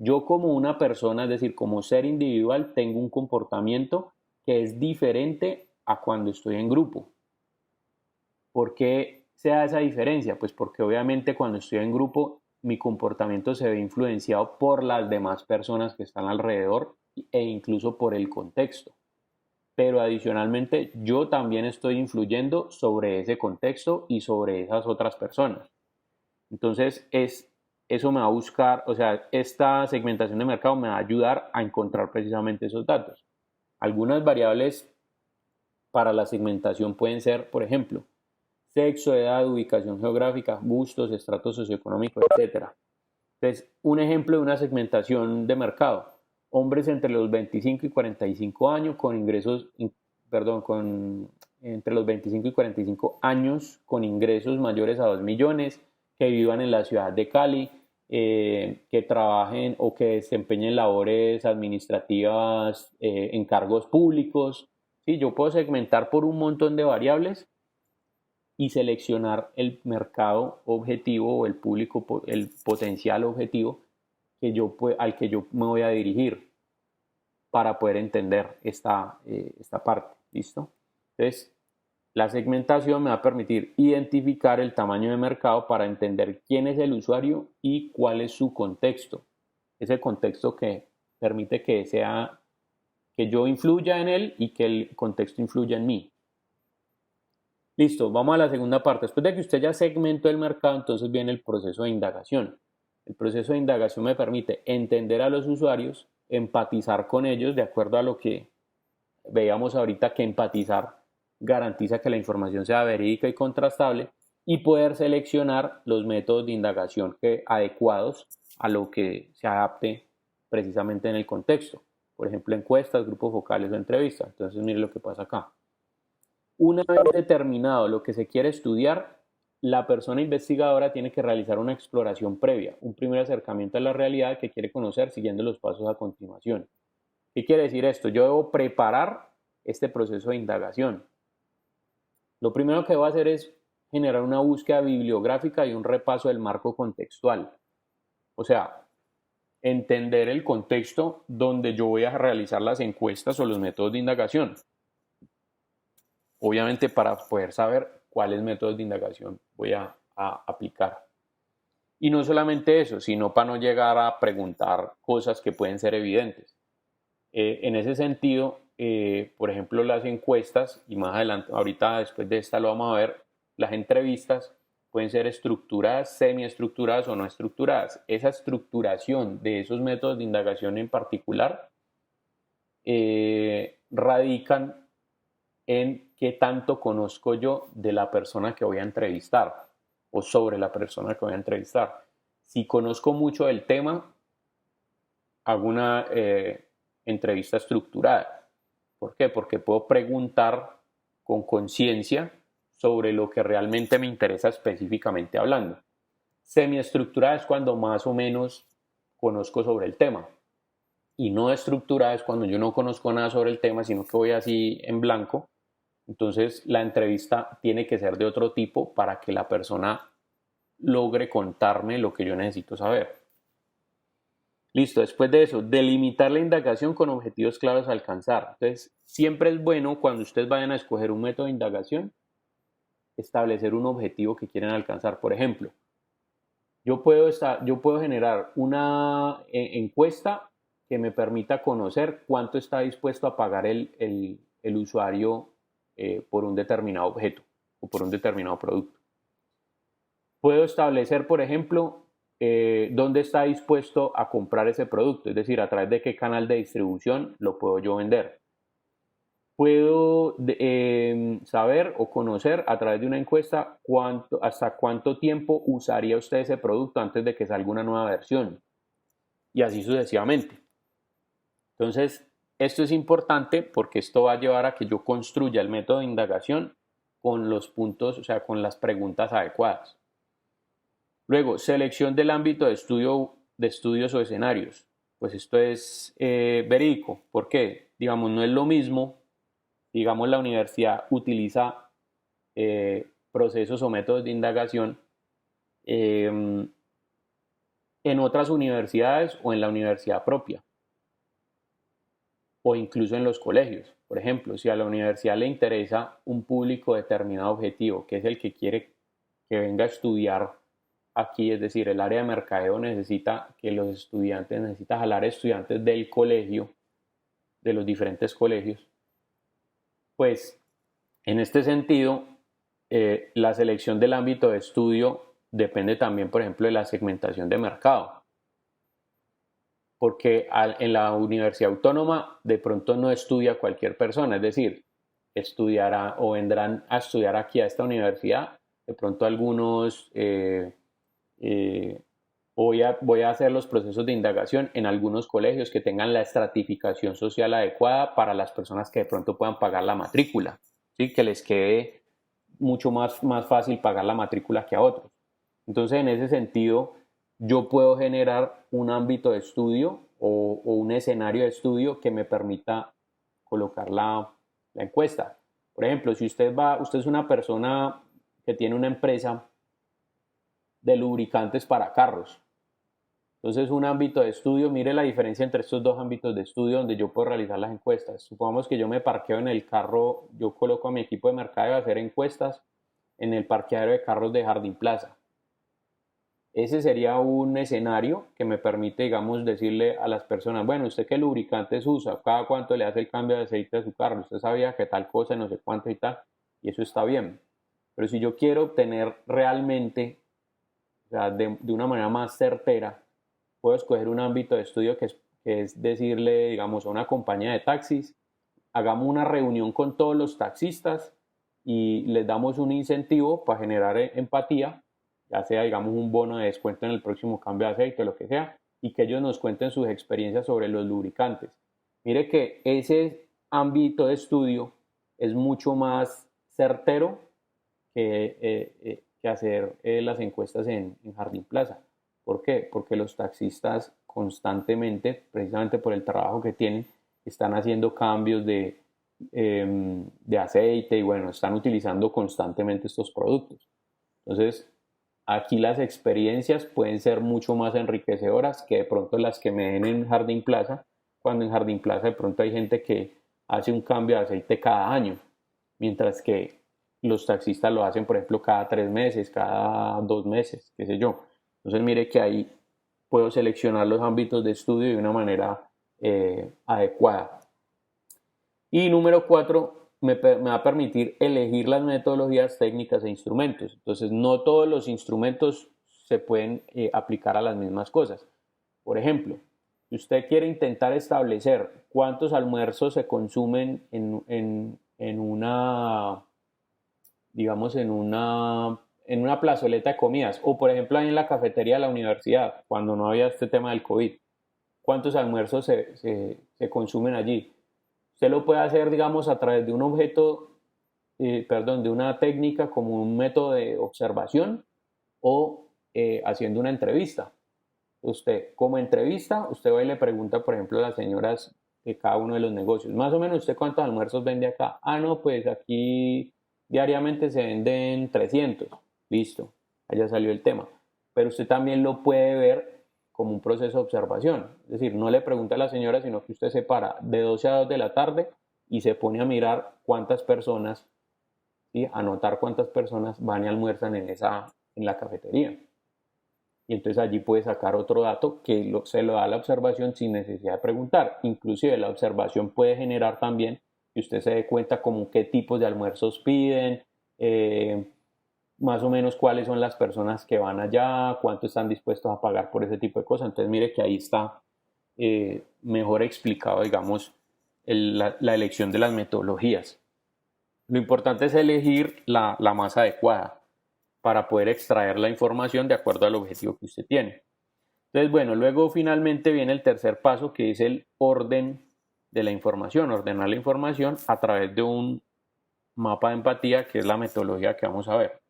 Yo como una persona, es decir, como ser individual, tengo un comportamiento que es diferente a cuando estoy en grupo. ¿Por qué se da esa diferencia? Pues porque obviamente cuando estoy en grupo mi comportamiento se ve influenciado por las demás personas que están alrededor e incluso por el contexto. Pero adicionalmente yo también estoy influyendo sobre ese contexto y sobre esas otras personas. Entonces eso me va a buscar, o sea, esta segmentación de mercado me va a ayudar a encontrar precisamente esos datos. Algunas variables para la segmentación pueden ser, por ejemplo, sexo, edad, ubicación geográfica, gustos, estrato socioeconómico, etc. Entonces, un ejemplo de una segmentación de mercado. Hombres entre los 25 y 45 años con ingresos, entre los 25 y 45 años con ingresos mayores a 2 millones, que vivan en la ciudad de Cali, que trabajen o que desempeñen labores administrativas en cargos públicos. ¿Sí? Yo puedo segmentar por un montón de variables y seleccionar el mercado objetivo o el público, el potencial objetivo al que yo me voy a dirigir para poder entender esta parte. ¿Listo? Entonces, la segmentación me va a permitir identificar el tamaño de mercado para entender quién es el usuario y cuál es su contexto. Ese contexto que permite que yo influya en él y que el contexto influya en mí. Listo, vamos a la segunda parte. Después de que usted ya segmentó el mercado, entonces viene el proceso de indagación. El proceso de indagación me permite entender a los usuarios, empatizar con ellos, de acuerdo a lo que veíamos ahorita, que empatizar garantiza que la información sea verídica y contrastable, y poder seleccionar los métodos de indagación adecuados a lo que se adapte precisamente en el contexto. Por ejemplo, encuestas, grupos focales o entrevistas. Entonces, mire lo que pasa acá. Una vez determinado lo que se quiere estudiar, la persona investigadora tiene que realizar una exploración previa, un primer acercamiento a la realidad que quiere conocer siguiendo los pasos a continuación. ¿Qué quiere decir esto? Yo debo preparar este proceso de indagación. Lo primero que debo hacer es generar una búsqueda bibliográfica y un repaso del marco contextual. O sea, entender el contexto donde yo voy a realizar las encuestas o los métodos de indagación. Obviamente para poder saber cuáles métodos de indagación voy a aplicar. Y no solamente eso, sino para no llegar a preguntar cosas que pueden ser evidentes. En ese sentido, por ejemplo, las encuestas, y más adelante, ahorita después de esta lo vamos a ver, las entrevistas pueden ser estructuradas, semiestructuradas o no estructuradas. Esa estructuración de esos métodos de indagación en particular radican en qué tanto conozco yo de la persona que voy a entrevistar o sobre la persona que voy a entrevistar. Si conozco mucho del tema, hago una entrevista estructurada. ¿Por qué? Porque puedo preguntar con conciencia sobre lo que realmente me interesa específicamente hablando. Semiestructurada es cuando más o menos conozco sobre el tema. Y no estructurada es cuando yo no conozco nada sobre el tema, sino que voy así en blanco. Entonces la entrevista tiene que ser de otro tipo para que la persona logre contarme lo que yo necesito saber. Listo, después de eso, delimitar la indagación con objetivos claros a alcanzar. Entonces, siempre es bueno cuando ustedes vayan a escoger un método de indagación, establecer un objetivo que quieren alcanzar. Por ejemplo, yo puedo generar una encuesta que me permita conocer cuánto está dispuesto a pagar el usuario por un determinado objeto o por un determinado producto. Puedo establecer, por ejemplo, dónde está dispuesto a comprar ese producto, es decir, a través de qué canal de distribución lo puedo yo vender. puedo saber o conocer a través de una encuesta hasta cuánto tiempo usaría usted ese producto antes de que salga una nueva versión y así sucesivamente. Entonces, esto es importante porque esto va a llevar a que yo construya el método de indagación con los puntos, o sea, con las preguntas adecuadas. Luego, selección del ámbito de estudios o escenarios. Pues esto es verídico. ¿Por qué? Digamos, no es lo mismo, digamos, la universidad utiliza procesos o métodos de indagación en otras universidades o en la universidad propia, o incluso en los colegios. Por ejemplo, si a la universidad le interesa un público determinado objetivo, que es el que quiere que venga a estudiar aquí, es decir, el área de mercadeo necesita jalar estudiantes del colegio, de los diferentes colegios, pues en este sentido, la selección del ámbito de estudio depende también, por ejemplo, de la segmentación de mercado, porque en la universidad autónoma de pronto no estudia cualquier persona, es decir, estudiará o vendrán a estudiar aquí a esta universidad, de pronto algunos, voy a hacer los procesos de indagación en algunos colegios que tengan la estratificación social adecuada para las personas que de pronto puedan pagar la matrícula, ¿sí? Que les quede mucho más fácil pagar la matrícula que a otros. Entonces, en ese sentido, yo puedo generar un ámbito de estudio o un escenario de estudio que me permita colocar la encuesta. Por ejemplo, si usted es una persona que tiene una empresa de lubricantes para carros, entonces un ámbito de estudio, mire la diferencia entre estos dos ámbitos de estudio donde yo puedo realizar las encuestas. Supongamos que yo me parqueo en el carro, yo coloco a mi equipo de mercadeo a hacer encuestas en el parqueadero de carros de Jardín Plaza. Ese sería un escenario que me permite, digamos, decirle a las personas, bueno, ¿usted qué lubricantes usa? ¿Cada cuánto le hace el cambio de aceite a su carro? ¿Usted sabía que tal cosa, no sé cuánto y tal? Y eso está bien. Pero si yo quiero obtener realmente, o sea, de una manera más certera, puedo escoger un ámbito de estudio que es decirle, digamos, a una compañía de taxis, hagamos una reunión con todos los taxistas y les damos un incentivo para generar empatía, ya sea, digamos, un bono de descuento en el próximo cambio de aceite, lo que sea, y que ellos nos cuenten sus experiencias sobre los lubricantes. Mire que ese ámbito de estudio es mucho más certero que hacer las encuestas en Jardín Plaza. ¿Por qué? Porque los taxistas constantemente, precisamente por el trabajo que tienen, están haciendo cambios de aceite y bueno, están utilizando constantemente estos productos. Entonces, aquí las experiencias pueden ser mucho más enriquecedoras que de pronto las que me den en Jardín Plaza, cuando en Jardín Plaza de pronto hay gente que hace un cambio de aceite cada año, mientras que los taxistas lo hacen, por ejemplo, cada 3 meses, cada 2 meses, qué sé yo. Entonces, mire que ahí puedo seleccionar los ámbitos de estudio de una manera adecuada. Y número 4, me va a permitir elegir las metodologías, técnicas e instrumentos. Entonces, no todos los instrumentos se pueden aplicar a las mismas cosas. Por ejemplo, si usted quiere intentar establecer cuántos almuerzos se consumen en una, digamos, en una plazoleta de comidas, o por ejemplo ahí en la cafetería de la universidad, cuando no había este tema del COVID, ¿cuántos almuerzos se consumen allí? Usted lo puede hacer, digamos, a través de un objeto, de una técnica como un método de observación o haciendo una entrevista. Usted, como entrevista, usted va y le pregunta, por ejemplo, a las señoras de cada uno de los negocios, más o menos, ¿usted cuántos almuerzos vende acá? Ah, no, pues aquí diariamente se venden 300. Listo, allá salió el tema. Pero usted también lo puede ver como un proceso de observación. Es decir, no le pregunta a la señora, sino que usted se para de 12 a 2 de la tarde y se pone a mirar cuántas personas, ¿sí? Anotar cuántas personas van y almuerzan en la cafetería. Y entonces allí puede sacar otro dato que se lo da la observación sin necesidad de preguntar. Inclusive la observación puede generar también que usted se dé cuenta como qué tipos de almuerzos piden, más o menos cuáles son las personas que van allá, cuánto están dispuestos a pagar por ese tipo de cosas. Entonces mire que ahí está mejor explicado, digamos, la elección de las metodologías. Lo importante es elegir la más adecuada para poder extraer la información de acuerdo al objetivo que usted tiene. Entonces, bueno, luego finalmente viene el tercer paso, que es el orden de la información, ordenar la información a través de un mapa de empatía, que es la metodología que vamos a ver.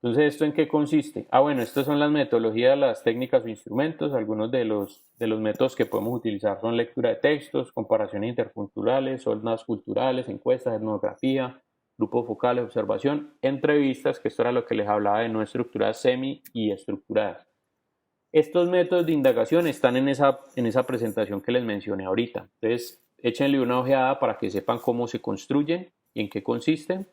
Entonces, ¿esto en qué consiste? Bueno, estas son las metodologías, las técnicas o instrumentos. Algunos de los métodos que podemos utilizar son lectura de textos, comparaciones interculturales, zonas culturales, encuestas, etnografía, grupos focales, observación, entrevistas, que esto era lo que les hablaba de no estructuradas, semi y estructuradas. Estos métodos de indagación están en esa presentación que les mencioné ahorita. Entonces, échenle una ojeada para que sepan cómo se construyen y en qué consisten.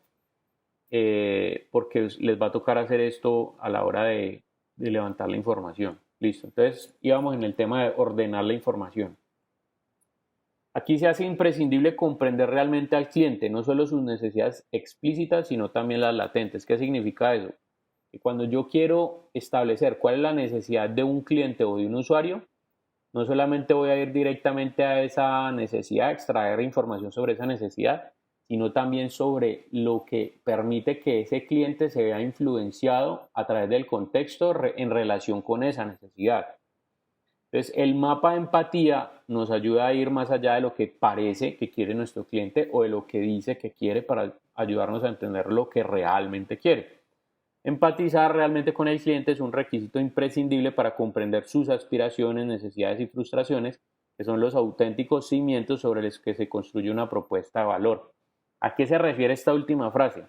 Porque les va a tocar hacer esto a la hora de levantar la información. Listo, entonces íbamos en el tema de ordenar la información. Aquí se hace imprescindible comprender realmente al cliente, no solo sus necesidades explícitas, sino también las latentes. ¿Qué significa eso? Que cuando yo quiero establecer cuál es la necesidad de un cliente o de un usuario, no solamente voy a ir directamente a esa necesidad, extraer información sobre esa necesidad, sino también sobre lo que permite que ese cliente se vea influenciado a través del contexto en relación con esa necesidad. Entonces, el mapa de empatía nos ayuda a ir más allá de lo que parece que quiere nuestro cliente o de lo que dice que quiere para ayudarnos a entender lo que realmente quiere. Empatizar realmente con el cliente es un requisito imprescindible para comprender sus aspiraciones, necesidades y frustraciones, que son los auténticos cimientos sobre los que se construye una propuesta de valor. ¿A qué se refiere esta última frase?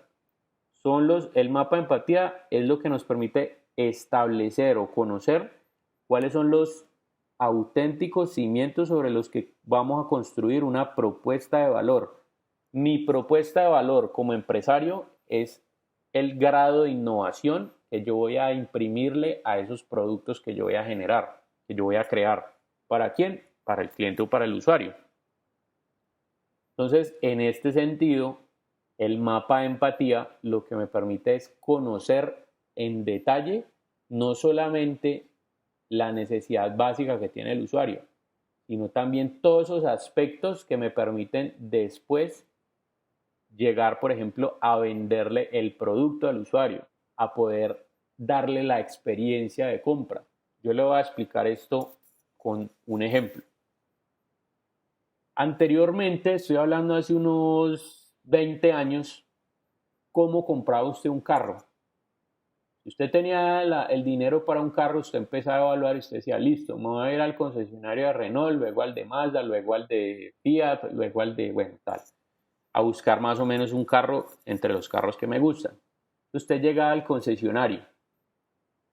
El mapa de empatía es lo que nos permite establecer o conocer cuáles son los auténticos cimientos sobre los que vamos a construir una propuesta de valor. Mi propuesta de valor como empresario es el grado de innovación que yo voy a imprimirle a esos productos que yo voy a generar, que yo voy a crear. ¿Para quién? Para el cliente o para el usuario. Entonces, en este sentido, el mapa de empatía lo que me permite es conocer en detalle no solamente la necesidad básica que tiene el usuario, sino también todos esos aspectos que me permiten después llegar, por ejemplo, a venderle el producto al usuario, a poder darle la experiencia de compra. Yo le voy a explicar esto con un ejemplo. Anteriormente, estoy hablando hace unos 20 años, ¿cómo compraba usted un carro? Si usted tenía el dinero para un carro, usted empezaba a evaluar y usted decía, listo, me voy a ir al concesionario de Renault, luego al de Mazda, luego al de Fiat, luego al de, bueno, tal, a buscar más o menos un carro entre los carros que me gustan. Usted llegaba al concesionario,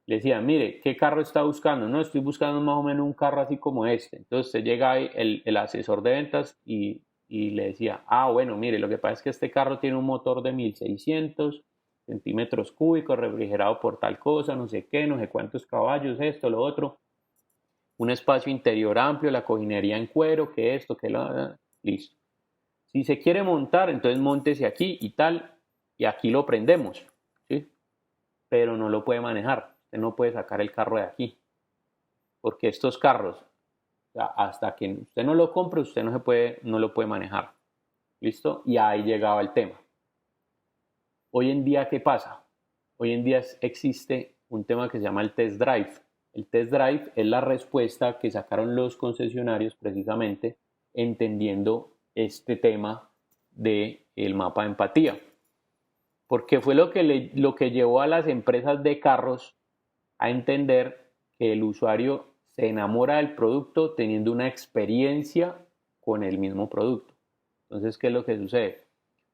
le decía, mire, ¿qué carro está buscando? No, estoy buscando más o menos un carro así como este. Entonces usted llega ahí, el asesor de ventas y le decía, bueno, mire, lo que pasa es que este carro tiene un motor de 1600 centímetros cúbicos, refrigerado por tal cosa, no sé qué, no sé cuántos caballos, esto, lo otro, un espacio interior amplio, la cojinería en cuero, que esto, que listo. Si se quiere montar, entonces móntese aquí y tal, y aquí lo prendemos, ¿sí? Pero no lo puede manejar. Usted no puede sacar el carro de aquí, porque estos carros, o sea, hasta que usted no lo compre, usted no lo puede manejar. ¿Listo? Y ahí llegaba el tema. Hoy en día, ¿qué pasa? Hoy en día existe un tema que se llama el test drive. El test drive es la respuesta que sacaron los concesionarios precisamente entendiendo este tema del mapa de empatía. Porque fue lo que llevó a las empresas de carros a entender que el usuario se enamora del producto teniendo una experiencia con el mismo producto. Entonces, ¿qué es lo que sucede?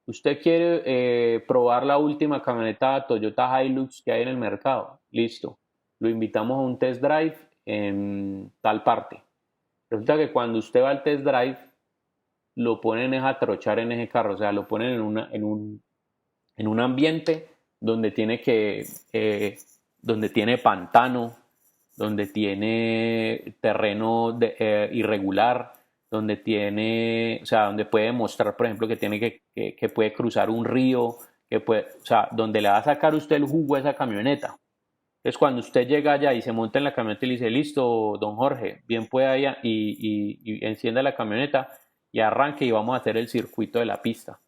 Usted quiere probar la última camioneta Toyota Hilux que hay en el mercado. Listo. Lo invitamos a un test drive en tal parte. Resulta que cuando usted va al test drive, lo ponen a trochar en ese carro. O sea, lo ponen en un ambiente donde donde tiene pantano, donde tiene terreno irregular, donde donde puede mostrar, por ejemplo, que puede cruzar un río, donde le va a sacar usted el jugo a esa camioneta. Entonces, cuando usted llega allá y se monta en la camioneta y le dice, listo, don Jorge, bien puede allá y encienda la camioneta, y arranque y vamos a hacer el circuito de la pista.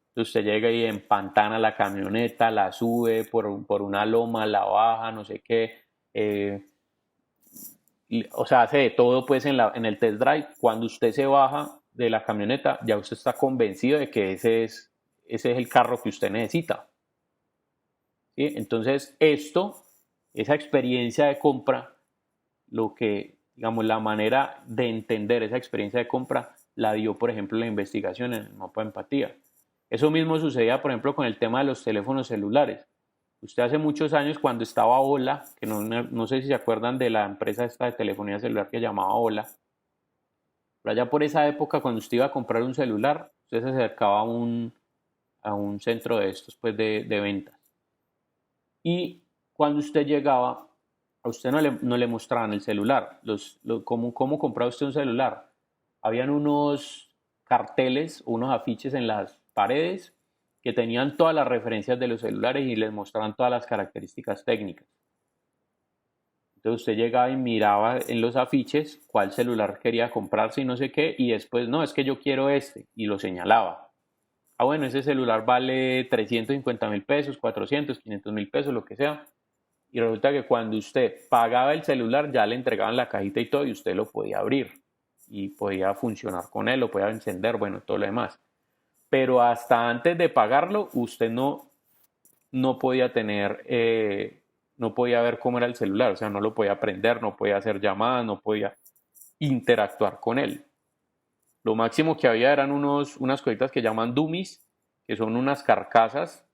Entonces usted llega y empantana la camioneta, la sube por una loma, la baja, no sé qué. O sea, hace de todo pues en el test drive. Cuando usted se baja de la camioneta, ya usted está convencido de que ese es el carro que usted necesita. ¿Sí? Entonces esa experiencia de compra, digamos, la manera de entender esa experiencia de compra la dio, por ejemplo, la investigación en el mapa de empatía. Eso mismo sucedía, por ejemplo, con el tema de los teléfonos celulares. Usted hace muchos años, cuando estaba Hola, que no sé si se acuerdan de la empresa esta de telefonía celular que llamaba Hola, pero allá por esa época, cuando usted iba a comprar un celular, usted se acercaba a un centro de estos, pues, de ventas. Y cuando usted llegaba, a usted no le mostraban el celular. ¿Cómo compraba usted un celular? Habían unos carteles, unos afiches en las paredes que tenían todas las referencias de los celulares y les mostraban todas las características técnicas. Entonces usted llegaba y miraba en los afiches cuál celular quería comprarse y no sé qué, y después, no, es que yo quiero este, y lo señalaba. Ah, bueno, ese celular vale 350.000 pesos, 400, 500.000 pesos, lo que sea. Y resulta que cuando usted pagaba el celular, ya le entregaban la cajita y todo, y usted lo podía abrir. Y podía funcionar con él, lo podía encender, bueno, todo lo demás. Pero hasta antes de pagarlo, usted no podía no podía ver cómo era el celular. O sea, no lo podía prender, no podía hacer llamadas, no podía interactuar con él. Lo máximo que había eran unas cositas que llaman dummies, que son unas carcasas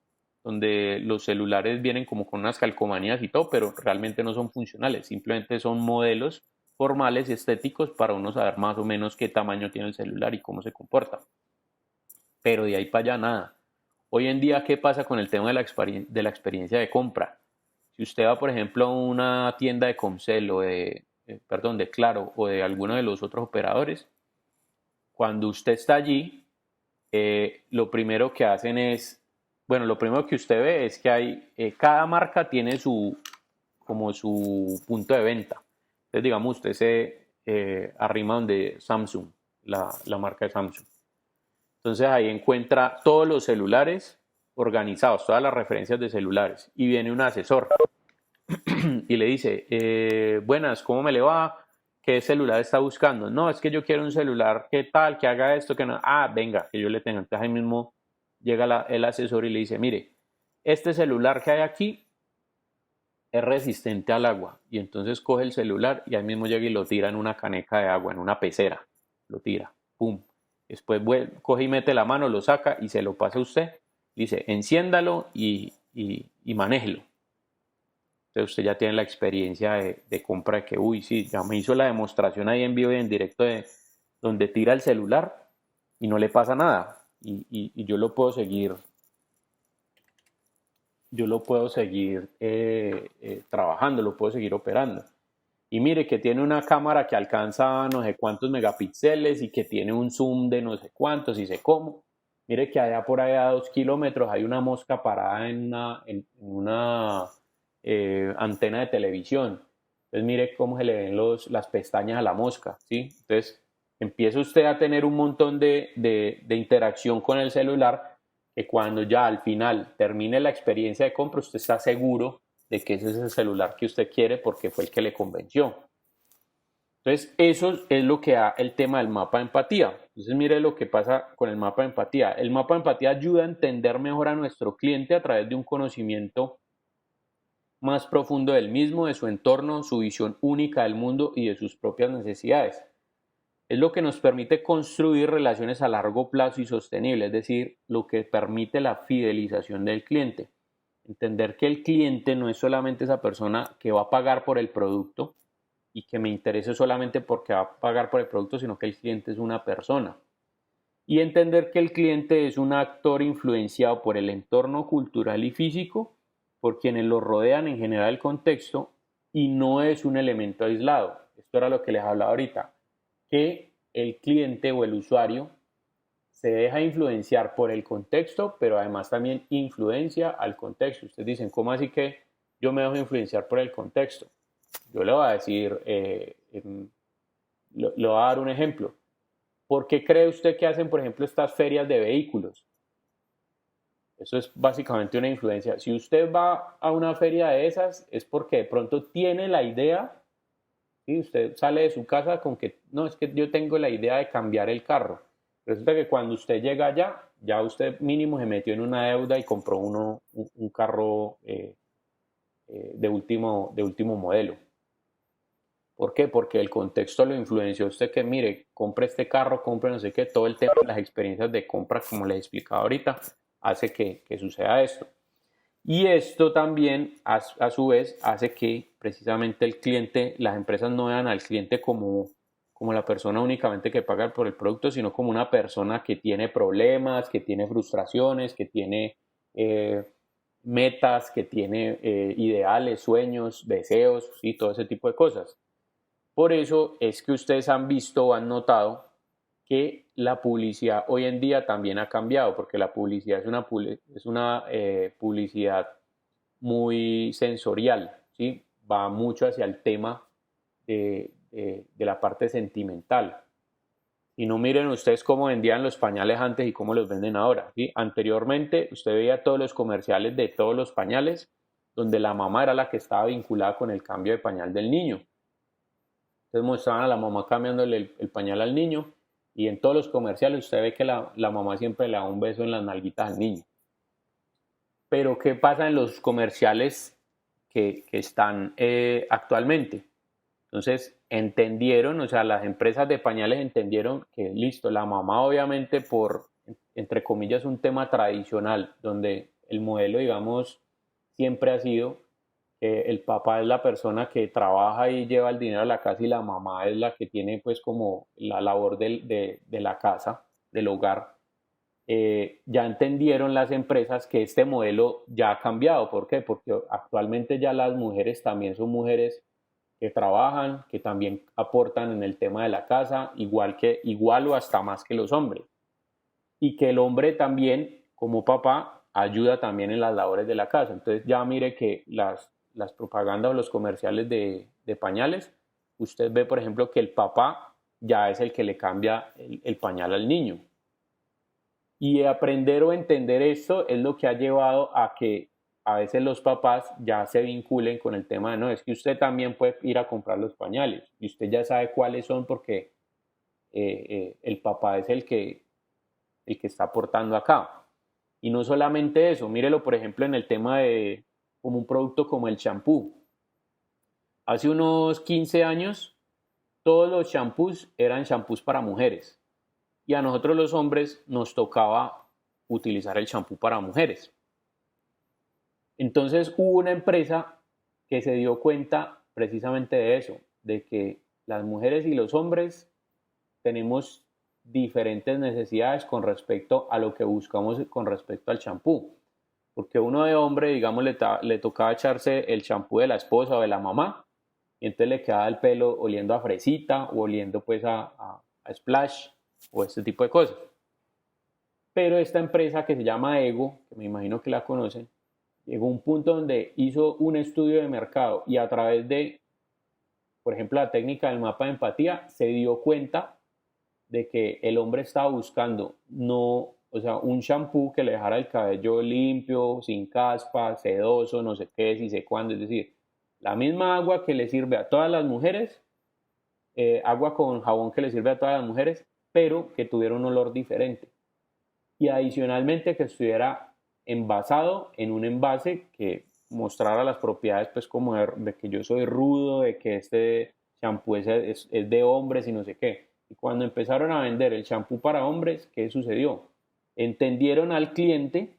donde los celulares vienen como con unas calcomanías y todo, pero realmente no son funcionales, simplemente son modelos formales y estéticos para uno saber más o menos qué tamaño tiene el celular y cómo se comporta. Pero de ahí para allá nada. Hoy en día, ¿qué pasa con el tema de la experiencia de compra? Si usted va, por ejemplo, a una tienda de Comcel o de Claro o de alguno de los otros operadores, cuando usted está allí, lo primero que hacen es, bueno, lo primero que usted ve es que cada marca tiene como su punto de venta. Entonces, digamos, usted se arrima donde Samsung, la marca de Samsung. Entonces ahí encuentra todos los celulares organizados, todas las referencias de celulares, y viene un asesor y le dice, buenas, ¿cómo me le va? ¿Qué celular está buscando? No, es que yo quiero un celular, ¿qué tal? Que haga esto, que no. Ah, venga, que yo le tenga. Entonces ahí mismo llega el asesor y le dice, mire, este celular que hay aquí es resistente al agua. Y entonces coge el celular y ahí mismo llega y lo tira en una caneca de agua, en una pecera. Lo tira, pum. Después coge y mete la mano, lo saca y se lo pasa a usted. Dice, enciéndalo y manéjelo. Entonces usted ya tiene la experiencia de compra de que, uy, sí, ya me hizo la demostración ahí en vivo y en directo de donde tira el celular y no le pasa nada. Y yo lo puedo seguir, trabajando, lo puedo seguir operando. Y mire que tiene una cámara que alcanza no sé cuántos megapíxeles y que tiene un zoom de no sé cuántos y sé cómo. Mire que allá por allá a 2 kilómetros hay una mosca parada en una antena de televisión. Entonces mire cómo se le ven las pestañas a la mosca, ¿sí? Entonces empieza usted a tener un montón de interacción con el celular que cuando ya al final termine la experiencia de compra usted está seguro de que ese es el celular que usted quiere porque fue el que le convenció. Entonces eso es lo que da el tema del mapa de empatía. Entonces mire lo que pasa con el mapa de empatía. El mapa de empatía ayuda a entender mejor a nuestro cliente a través de un conocimiento más profundo del mismo, de su entorno, su visión única del mundo y de sus propias necesidades. Es lo que nos permite construir relaciones a largo plazo y sostenibles, es decir, lo que permite la fidelización del cliente. Entender que el cliente no es solamente esa persona que va a pagar por el producto y que me interese solamente porque va a pagar por el producto, sino que el cliente es una persona. Y entender que el cliente es un actor influenciado por el entorno cultural y físico, por quienes lo rodean en general el contexto, y no es un elemento aislado. Esto era lo que les hablaba ahorita, que el cliente o el usuario se deja influenciar por el contexto, pero además también influencia al contexto. Ustedes dicen, ¿cómo así que yo me dejo influenciar por el contexto? Yo le voy a decir, le voy a dar un ejemplo. ¿Por qué cree usted que hacen, por ejemplo, estas ferias de vehículos? Eso es básicamente una influencia. Si usted va a una feria de esas, es porque de pronto tiene la idea, ¿sí? Usted sale de su casa con que, no, es que yo tengo la idea de cambiar el carro. Resulta que cuando usted llega allá, ya usted mínimo se metió en una deuda y compró un carro de último modelo. ¿Por qué? Porque el contexto lo influenció a usted que, mire, compre este carro, compre no sé qué, todo el tema de las experiencias de compra, como les explicaba ahorita, hace que suceda esto. Y esto también, a su vez, hace que precisamente el cliente, las empresas no vean al cliente como la persona únicamente que paga por el producto, sino como una persona que tiene problemas, que tiene frustraciones, que tiene metas, que tiene ideales, sueños, deseos, y todo ese tipo de cosas. Por eso es que ustedes han visto o han notado que la publicidad hoy en día también ha cambiado, porque la publicidad es una publicidad muy sensorial, ¿sí? Va mucho hacia el tema de la parte sentimental. Y no miren ustedes cómo vendían los pañales antes y cómo los venden ahora, ¿sí? Anteriormente usted veía todos los comerciales de todos los pañales, donde la mamá era la que estaba vinculada con el cambio de pañal del niño. Entonces mostraban a la mamá cambiándole el pañal al niño y en todos los comerciales usted ve que la mamá siempre le da un beso en las nalguitas al niño. Pero ¿qué pasa en los comerciales que están actualmente? Entonces entendieron, o sea, las empresas de pañales entendieron que listo, la mamá obviamente por, entre comillas, un tema tradicional, donde el modelo, digamos, siempre ha sido el papá es la persona que trabaja y lleva el dinero a la casa y la mamá es la que tiene pues como la labor de la casa, del hogar. Ya entendieron las empresas que este modelo ya ha cambiado. ¿Por qué? Porque actualmente ya las mujeres también son mujeres que trabajan, que también aportan en el tema de la casa, igual o hasta más que los hombres. Y que el hombre también, como papá, ayuda también en las labores de la casa. Entonces ya mire que las propagandas o los comerciales de pañales, usted ve, por ejemplo, que el papá ya es el que le cambia el pañal al niño. Y aprender o entender esto es lo que ha llevado a que a veces los papás ya se vinculen con el tema de, no, es que usted también puede ir a comprar los pañales y usted ya sabe cuáles son porque el papá es el que está aportando acá. Y no solamente eso, mírelo por ejemplo en el tema de como un producto como el champú. Hace unos 15 años todos los champús eran champús para mujeres y a nosotros los hombres nos tocaba utilizar el champú para mujeres. Entonces hubo una empresa que se dio cuenta precisamente de eso, de que las mujeres y los hombres tenemos diferentes necesidades con respecto a lo que buscamos con respecto al champú. Porque uno de hombre, digamos, le tocaba echarse el champú de la esposa o de la mamá, y entonces le quedaba el pelo oliendo a fresita o oliendo pues a splash o este tipo de cosas. Pero esta empresa que se llama Ego, que me imagino que la conocen, llegó a un punto donde hizo un estudio de mercado y a través de, por ejemplo, la técnica del mapa de empatía, se dio cuenta de que el hombre estaba buscando un shampoo que le dejara el cabello limpio, sin caspa, sedoso, no sé qué, si sé cuándo, es decir, la misma agua que le sirve a todas las mujeres, agua con jabón que le sirve a todas las mujeres, pero que tuviera un olor diferente. Y adicionalmente que estuviera envasado en un envase que mostrara las propiedades, pues como de que yo soy rudo, de que este shampoo es de hombres y no sé qué. Y cuando empezaron a vender el champú para hombres, ¿qué sucedió? Entendieron al cliente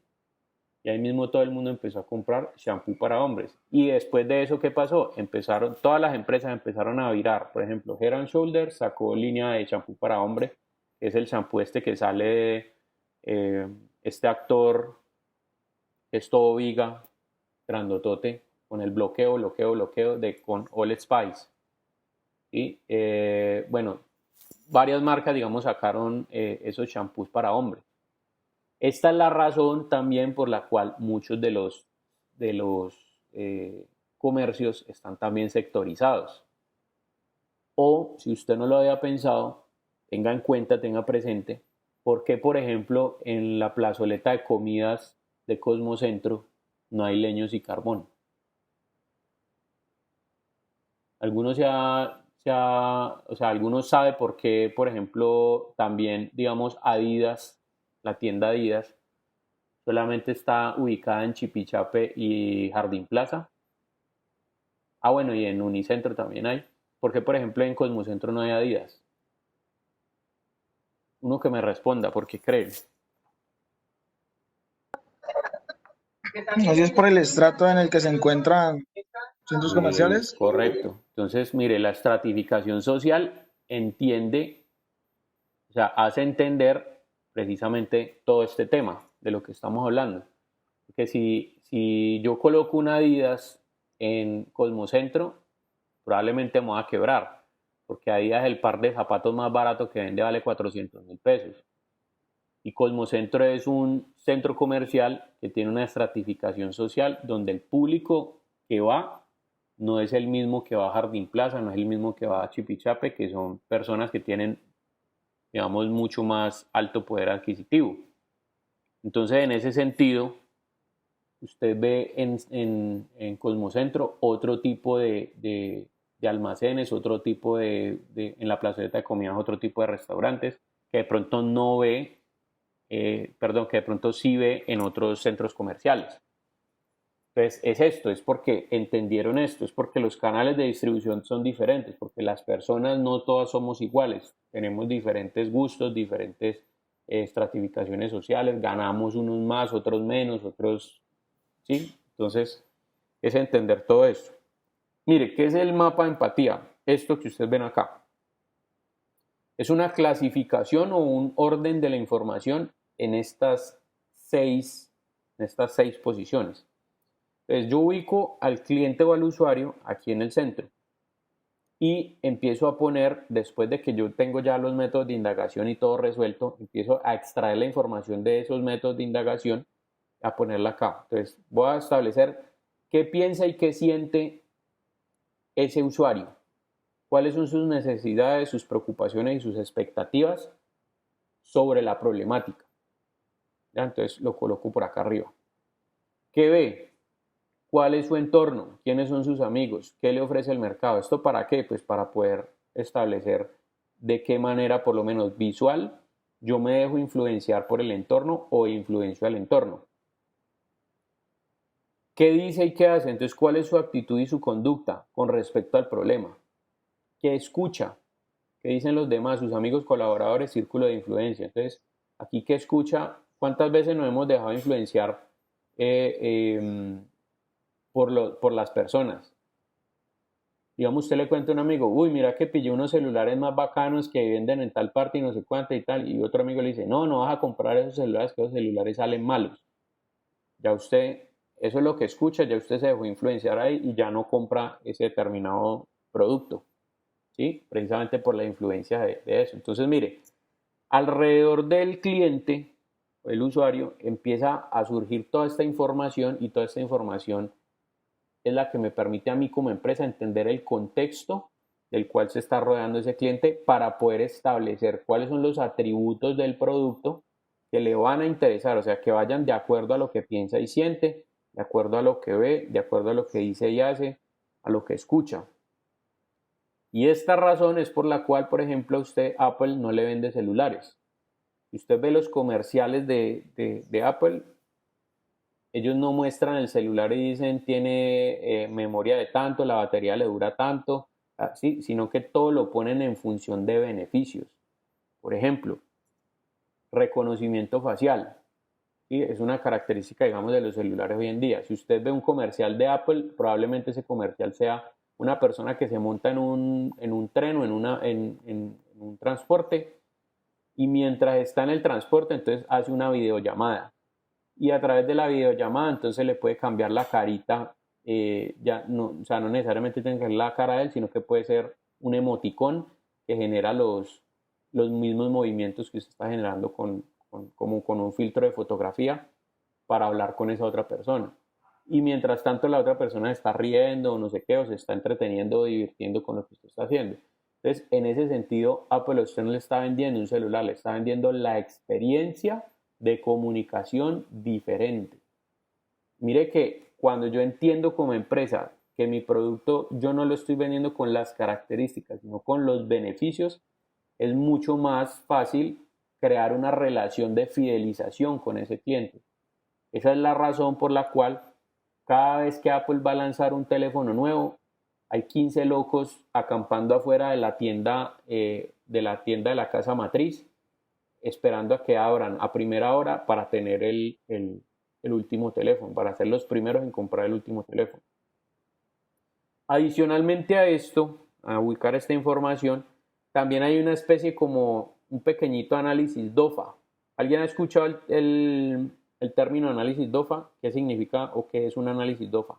y ahí mismo todo el mundo empezó a comprar champú para hombres. Y después de eso, ¿qué pasó? Todas las empresas empezaron a virar. Por ejemplo, Head & Shoulders sacó línea de champú para hombres, que es el champú este que sale de este actor, esto Viga, grandotote, con el bloqueo con All Spice. Y bueno, varias marcas, digamos, sacaron esos champús para hombres. Esta es la razón también por la cual muchos de los comercios están también sectorizados. O, si usted no lo había pensado, tenga en cuenta, tenga presente, por qué, por ejemplo, en la plazoleta de comidas de Cosmocentro no hay leños y carbón. Algunos o sea, algunos sabe por qué, por ejemplo, también, digamos, Adidas, la tienda Adidas, solamente está ubicada en Chipichape y Jardín Plaza. Ah, bueno, y en Unicentro también hay. ¿Por qué, por ejemplo, en Cosmocentro no hay Adidas? Uno que me responda, ¿por qué creen? Así es por el estrato en el que se encuentran centros comerciales. Correcto. Entonces, mire, la estratificación social entiende, o sea, hace entender precisamente todo este tema de lo que estamos hablando. Porque si yo coloco una Adidas en Cosmocentro, probablemente me voy a quebrar, porque Adidas el par de zapatos más barato que vende vale 400.000 pesos. Y Cosmocentro es un centro comercial que tiene una estratificación social donde el público que va no es el mismo que va a Jardín Plaza, no es el mismo que va a Chipichape, que son personas que tienen, digamos, mucho más alto poder adquisitivo. Entonces, en ese sentido, usted ve en Cosmocentro otro tipo de almacenes, otro tipo en la plazoleta de comidas, otro tipo de restaurantes que de pronto no ve, perdón, que de pronto sí ve en otros centros comerciales. Entonces, es esto, es porque entendieron esto, es porque los canales de distribución son diferentes, porque las personas no todas somos iguales, tenemos diferentes gustos, diferentes estratificaciones sociales, ganamos unos más, otros menos, otros, ¿sí? Entonces, es entender todo esto. Mire, ¿qué es el mapa de empatía? Esto que ustedes ven acá. Es una clasificación o un orden de la información en estas seis posiciones. Entonces yo ubico al cliente o al usuario aquí en el centro y empiezo a poner, después de que yo tengo ya los métodos de indagación y todo resuelto, empiezo a extraer la información de esos métodos de indagación, a ponerla acá. Entonces voy a establecer qué piensa y qué siente ese usuario, cuáles son sus necesidades, sus preocupaciones y sus expectativas sobre la problemática. ¿Ya? Entonces lo coloco por acá arriba. ¿Qué ve? ¿Cuál es su entorno? ¿Quiénes son sus amigos? ¿Qué le ofrece el mercado? ¿Esto para qué? Pues para poder establecer de qué manera, por lo menos visual, yo me dejo influenciar por el entorno o influencio al entorno. ¿Qué dice y qué hace? Entonces, ¿cuál es su actitud y su conducta con respecto al problema? ¿Qué escucha? ¿Qué dicen los demás, sus amigos, colaboradores, círculo de influencia? Entonces, aquí ¿qué escucha? ¿Cuántas veces nos hemos dejado influenciar por las personas? Digamos, usted le cuenta a un amigo, uy, mira que pillé unos celulares más bacanos que venden en tal parte y no sé cuánto y tal, y otro amigo le dice, no, no vas a comprar esos celulares, que esos celulares salen malos. Ya usted, eso es lo que escucha, ya usted se dejó influenciar ahí y ya no compra ese determinado producto, ¿sí? Precisamente por la influencia de eso. Entonces, mire, alrededor del cliente, el usuario, empieza a surgir toda esta información y toda esta información es la que me permite a mí como empresa entender el contexto del cual se está rodeando ese cliente para poder establecer cuáles son los atributos del producto que le van a interesar, o sea, que vayan de acuerdo a lo que piensa y siente, de acuerdo a lo que ve, de acuerdo a lo que dice y hace, a lo que escucha. Y esta razón es por la cual, por ejemplo, a usted Apple no le vende celulares. Si usted ve los comerciales de Apple, ellos no muestran el celular y dicen tiene memoria de tanto, la batería le dura tanto, ¿sí? Sino que todo lo ponen en función de beneficios. Por ejemplo, reconocimiento facial, ¿sí? Es una característica, digamos, de los celulares hoy en día. Si usted ve un comercial de Apple, probablemente ese comercial sea una persona que se monta en un tren o en un transporte y mientras está en el transporte, entonces hace una videollamada. Y a través de la videollamada entonces le puede cambiar la carita, ya no, o sea, no necesariamente tiene que ser la cara de él, sino que puede ser un emoticón que genera los mismos movimientos que usted está generando como con un filtro de fotografía para hablar con esa otra persona. Y mientras tanto la otra persona está riendo o no sé qué, o se está entreteniendo o divirtiendo con lo que usted está haciendo. Entonces, en ese sentido, Apple a usted no le está vendiendo un celular, le está vendiendo la experiencia de comunicación diferente. Mire que cuando yo entiendo como empresa que mi producto yo no lo estoy vendiendo con las características, sino con los beneficios, es mucho más fácil crear una relación de fidelización con ese cliente. Esa es la razón por la cual cada vez que Apple va a lanzar un teléfono nuevo, hay 15 locos acampando afuera de la tienda de la casa matriz, esperando a que abran a primera hora para tener el último teléfono, para ser los primeros en comprar el último teléfono. Adicionalmente a esto, a ubicar esta información, también hay una especie como un pequeñito análisis DOFA. ¿Alguien ha escuchado el término análisis DOFA? ¿Qué significa o qué es un análisis DOFA?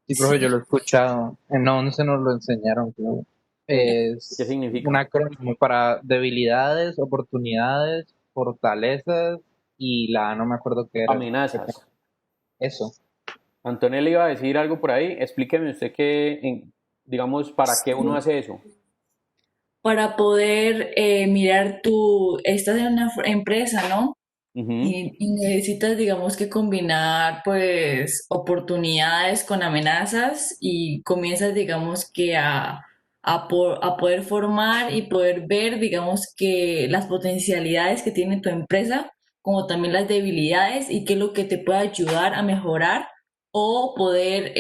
Sí, profe, yo lo he escuchado. En 11 nos lo enseñaron, creo. ¿Qué Es significa? un acrónimo para debilidades, oportunidades, fortalezas y la A no me acuerdo qué era. Amenazas. Eso. Antonella iba a decir algo por ahí. Explíqueme usted digamos, para qué uno hace eso. Para poder mirar estás en una empresa, ¿no? Ujú. Y necesitas, digamos, que combinar, pues, oportunidades con amenazas y comienzas, digamos, que a poder formar y poder ver, digamos, que las potencialidades que tiene tu empresa, como también las debilidades y qué es lo que te puede ayudar a mejorar o poder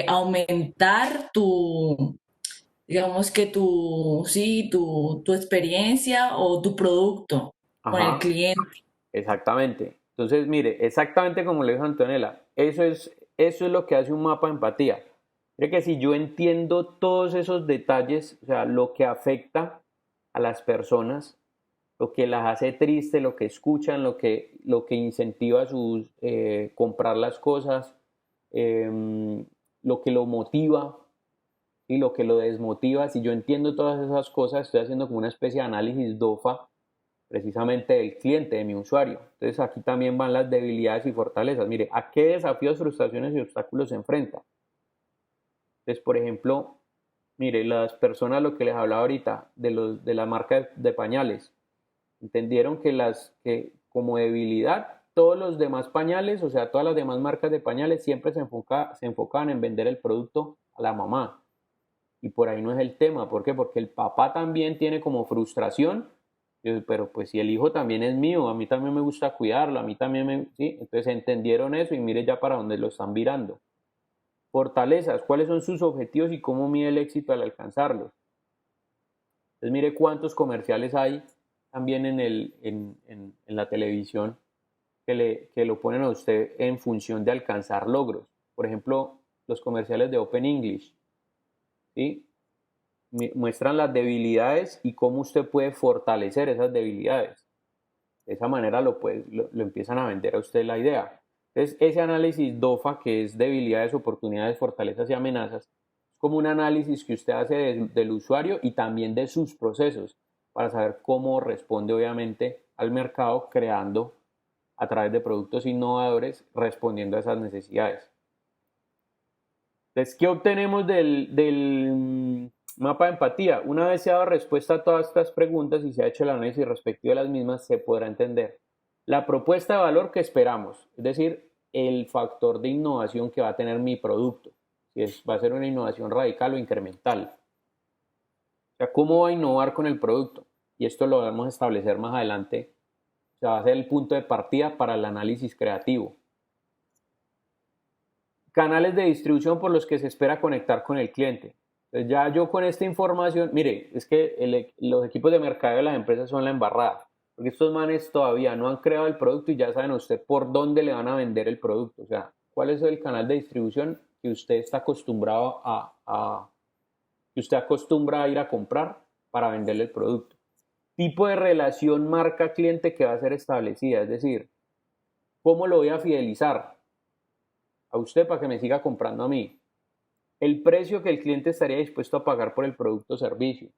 aumentar digamos que tu experiencia o tu producto con el Ajá, cliente. exactamente. Entonces, mire, exactamente como le dijo Antonella, eso es lo que hace un mapa de empatía. Mire que si yo entiendo todos esos detalles, o sea, lo que afecta a las personas, lo que las hace tristes, lo que escuchan, lo que incentiva a sus comprar las cosas, lo que lo motiva y lo que lo desmotiva, si yo entiendo todas esas cosas, estoy haciendo como una especie de análisis DOFA precisamente del cliente, de mi usuario. Entonces aquí también van las debilidades y fortalezas. Mire, ¿a qué desafíos, frustraciones y obstáculos se enfrenta? Entonces, por ejemplo, mire, las personas, lo que les hablaba ahorita, de la marca de pañales, entendieron que como debilidad, todos los demás pañales, o sea, todas las demás marcas de pañales siempre se enfocaban en vender el producto a la mamá. Y por ahí no es el tema. ¿Por qué? Porque el papá también tiene como frustración, pero pues si el hijo también es mío, a mí también me gusta cuidarlo, a mí también ¿sí? Entonces entendieron eso y mire ya para dónde lo están virando. Fortalezas, ¿cuáles son sus objetivos y cómo mide el éxito al alcanzarlos? Entonces mire cuántos comerciales hay también en la televisión que lo ponen a usted en función de alcanzar logros. Por ejemplo, los comerciales de Open English, ¿sí? Muestran las debilidades y cómo usted puede fortalecer esas debilidades. De esa manera lo empiezan a vender a usted la idea. Entonces, ese análisis DOFA, que es debilidades, oportunidades, fortalezas y amenazas, es como un análisis que usted hace del usuario y también de sus procesos para saber cómo responde obviamente al mercado creando a través de productos innovadores respondiendo a esas necesidades. Entonces, ¿qué obtenemos del mapa de empatía? Una vez se ha dado respuesta a todas estas preguntas y se ha hecho el análisis respectivo de las mismas, se podrá entender la propuesta de valor que esperamos, es decir, el factor de innovación que va a tener mi producto, si va a ser una innovación radical o incremental. O sea, ¿cómo va a innovar con el producto? Y esto lo vamos a establecer más adelante. O sea, va a ser el punto de partida para el análisis creativo. Canales de distribución por los que se espera conectar con el cliente. Entonces ya yo con esta información, mire, es que los equipos de mercadeo de las empresas son la embarrada, porque estos manes todavía no han creado el producto y ya saben usted por dónde le van a vender el producto. O sea, cuál es el canal de distribución que usted está acostumbrado que usted acostumbra a ir a comprar para venderle el producto. Tipo de relación marca-cliente que va a ser establecida, es decir, ¿cómo lo voy a fidelizar a usted para que me siga comprando a mí? El precio que el cliente estaría dispuesto a pagar por el producto o servicio.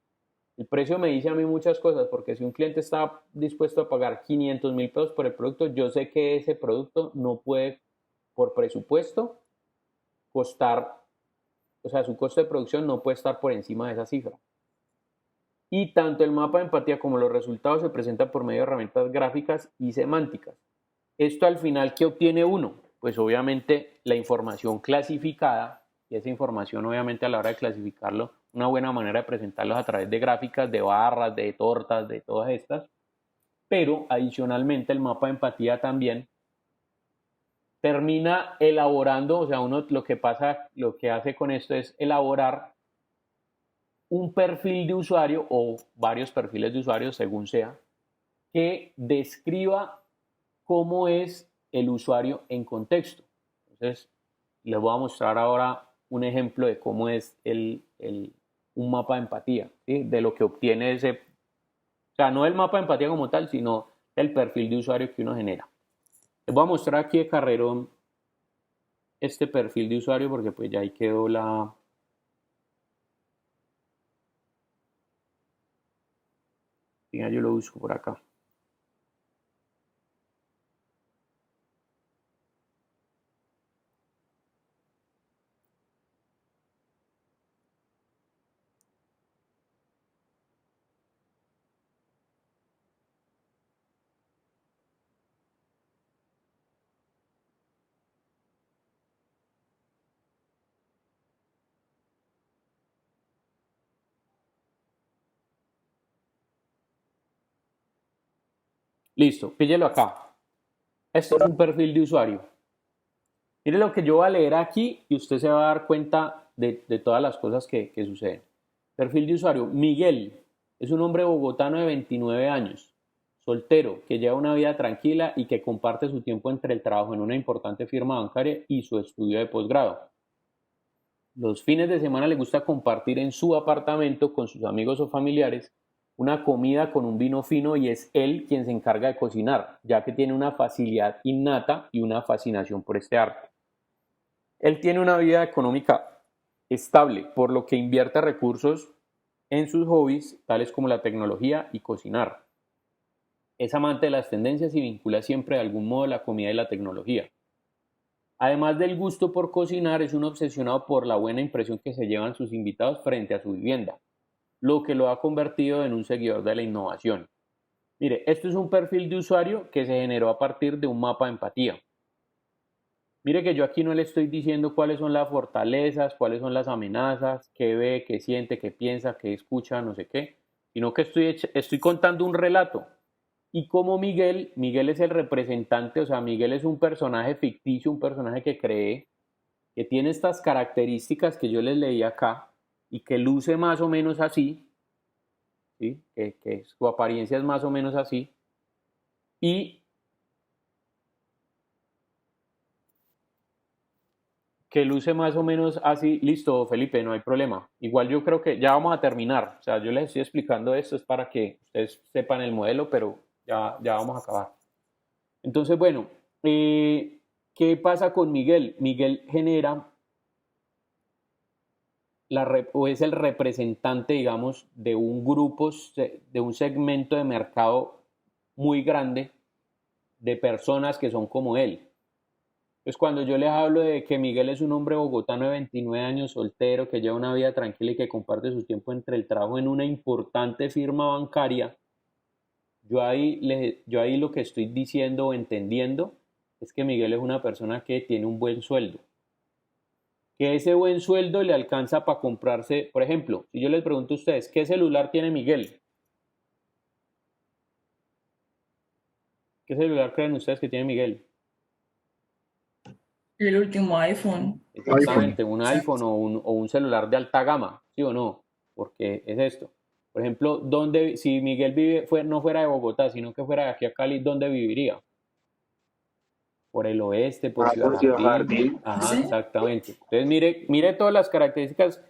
El precio me dice a mí muchas cosas, porque si un cliente está dispuesto a pagar 500,000 pesos por el producto, yo sé que ese producto no puede, por presupuesto, costar o sea, su costo de producción no puede estar por encima de esa cifra. Y tanto el mapa de empatía como los resultados se presentan por medio de herramientas gráficas y semánticas. Esto al final, ¿qué obtiene uno? Pues obviamente la información clasificada, y esa información obviamente a la hora de clasificarlo, una buena manera de presentarlos a través de gráficas, de barras, de tortas, de todas estas. Pero adicionalmente el mapa de empatía también termina elaborando, o sea, uno lo que hace con esto es elaborar un perfil de usuario o varios perfiles de usuario, según sea, que describa cómo es el usuario en contexto. Entonces, les voy a mostrar ahora un ejemplo de cómo es un mapa de empatía, ¿sí? De lo que obtiene ese, o sea, no el mapa de empatía como tal, sino el perfil de usuario que uno genera. Les voy a mostrar aquí de carrerón este perfil de usuario porque pues ya ahí quedó la... Venga, yo lo busco por acá. Listo, píllelo acá. Esto es un perfil de usuario. Mire lo que yo voy a leer aquí y usted se va a dar cuenta de todas las cosas que suceden. Perfil de usuario. Miguel es un hombre bogotano de 29 años, soltero, que lleva una vida tranquila y que comparte su tiempo entre el trabajo en una importante firma bancaria y su estudio de posgrado. Los fines de semana le gusta compartir en su apartamento con sus amigos o familiares una comida con un vino fino y es él quien se encarga de cocinar, ya que tiene una facilidad innata y una fascinación por este arte. Él tiene una vida económica estable, por lo que invierte recursos en sus hobbies, tales como la tecnología y cocinar. Es amante de las tendencias y vincula siempre de algún modo la comida y la tecnología. Además del gusto por cocinar, es un obsesionado por la buena impresión que se llevan sus invitados frente a su vivienda, lo que lo ha convertido en un seguidor de la innovación. Mire, esto es un perfil de usuario que se generó a partir de un mapa de empatía. Mire que yo aquí no le estoy diciendo cuáles son las fortalezas, cuáles son las amenazas, qué ve, qué siente, qué piensa, qué escucha, no sé qué, sino que estoy contando un relato. Y como Miguel es el representante, o sea, Miguel es un personaje ficticio, un personaje que cree, que tiene estas características que yo les leí acá y que luce más o menos así, ¿sí? Que su apariencia es más o menos así. Y que luce más o menos así, listo, Felipe, no hay problema. Igual yo creo que ya vamos a terminar. O sea, yo les estoy explicando esto, es para que ustedes sepan el modelo, pero ya vamos a acabar. Entonces, bueno, ¿qué pasa con Miguel? Miguel genera o es el representante, digamos, de un grupo, de un segmento de mercado muy grande de personas que son como él. Pues cuando yo les hablo de que Miguel es un hombre bogotano de 29 años, soltero, que lleva una vida tranquila y que comparte su tiempo entre el trabajo en una importante firma bancaria, yo ahí lo que estoy diciendo o entendiendo es que Miguel es una persona que tiene un buen sueldo. Que ese buen sueldo le alcanza para comprarse, por ejemplo, si yo les pregunto a ustedes, ¿qué celular tiene Miguel? ¿Qué celular creen ustedes que tiene Miguel? El último iPhone. Exactamente, un iPhone o un celular de alta gama, ¿sí o no? Porque es esto. Por ejemplo, si Miguel no fuera de Bogotá, sino que fuera de aquí a Cali, ¿dónde viviría? Por el oeste, por Ciudad Jardín. Ajá, ¿Sí? exactamente. Entonces, mire todas las características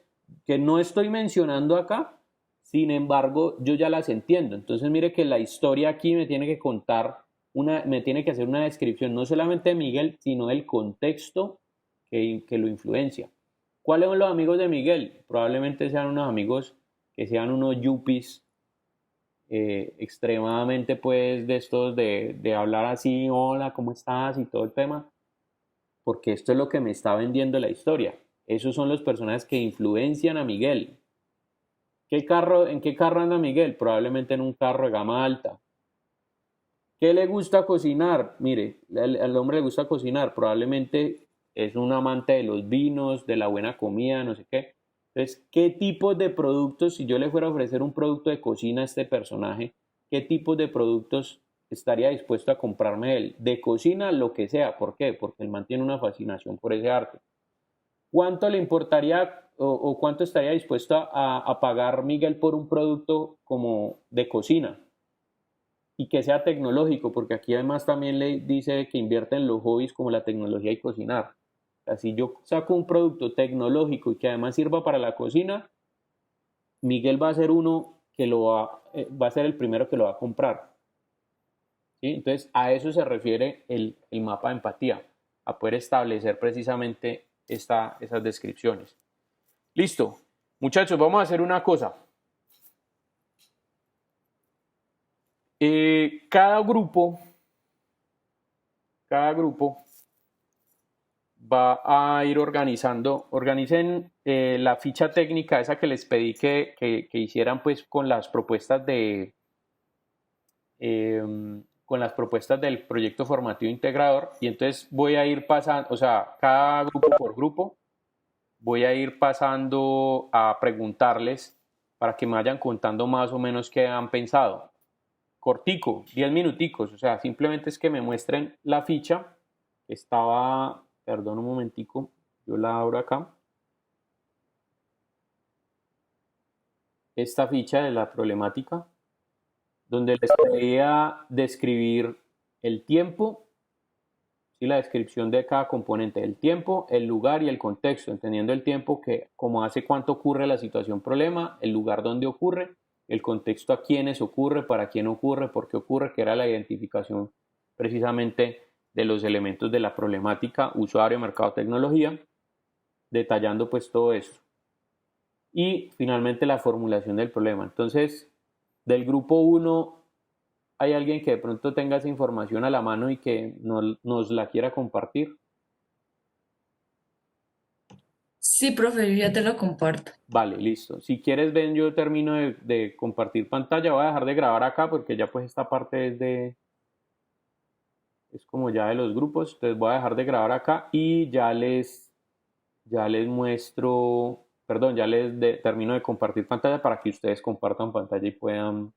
que no estoy mencionando acá, sin embargo, yo ya las entiendo. Entonces, mire que la historia aquí me tiene que contar, me tiene que hacer una descripción no solamente de Miguel, sino del contexto que lo influencia. ¿Cuáles son los amigos de Miguel? Probablemente sean unos amigos que sean unos yuppies extremadamente pues de estos de hablar así, hola, ¿cómo estás? Y todo el tema, porque esto es lo que me está vendiendo la historia. Esos son los personajes que influencian a Miguel. ¿En qué carro anda Miguel? Probablemente en un carro de gama alta. ¿Qué le gusta cocinar? Mire, al hombre le gusta cocinar, probablemente es un amante de los vinos, de la buena comida, no sé qué. Entonces, ¿qué tipos de productos, si yo le fuera a ofrecer un producto de cocina a este personaje, qué tipos de productos estaría dispuesto a comprarme él? De cocina, lo que sea. ¿Por qué? Porque él mantiene una fascinación por ese arte. ¿Cuánto le importaría o cuánto estaría dispuesto a pagar Miguel por un producto como de cocina? Y que sea tecnológico, porque aquí además también le dice que invierte en los hobbies como la tecnología y cocinar. O sea, si yo saco un producto tecnológico y que además sirva para la cocina, Miguel va a ser va a ser el primero que lo va a comprar. ¿Sí? Entonces, a eso se refiere el mapa de empatía, a poder establecer precisamente esas descripciones. Listo. Muchachos, vamos a hacer una cosa. Cada grupo va a ir organicen la ficha técnica esa que les pedí que hicieran pues con las propuestas con las propuestas del proyecto formativo integrador, y entonces voy a ir pasando, o sea, cada grupo por grupo, voy a ir pasando a preguntarles para que me vayan contando más o menos qué han pensado. Cortico, 10 minuticos, o sea, simplemente es que me muestren la ficha. Perdón un momentico, yo la abro acá. Esta ficha de la problemática, donde les pedía describir el tiempo, ¿sí? La descripción de cada componente, el tiempo, el lugar y el contexto, entendiendo el tiempo que como hace cuánto ocurre la situación problema, el lugar donde ocurre, el contexto a quiénes ocurre, para quién ocurre, por qué ocurre, que era la identificación precisamente de los elementos de la problemática, usuario, mercado, tecnología, detallando pues todo esto. Y finalmente la formulación del problema. Entonces, del grupo 1, ¿hay alguien que de pronto tenga esa información a la mano y que nos la quiera compartir? Sí, profe, yo ya te lo comparto. Vale, listo. Si quieres, ven, yo termino de compartir pantalla. Voy a dejar de grabar acá porque ya pues esta parte es como ya de los grupos. Entonces voy a dejar de grabar acá y ya les muestro, perdón, termino de compartir pantalla para que ustedes compartan pantalla y puedan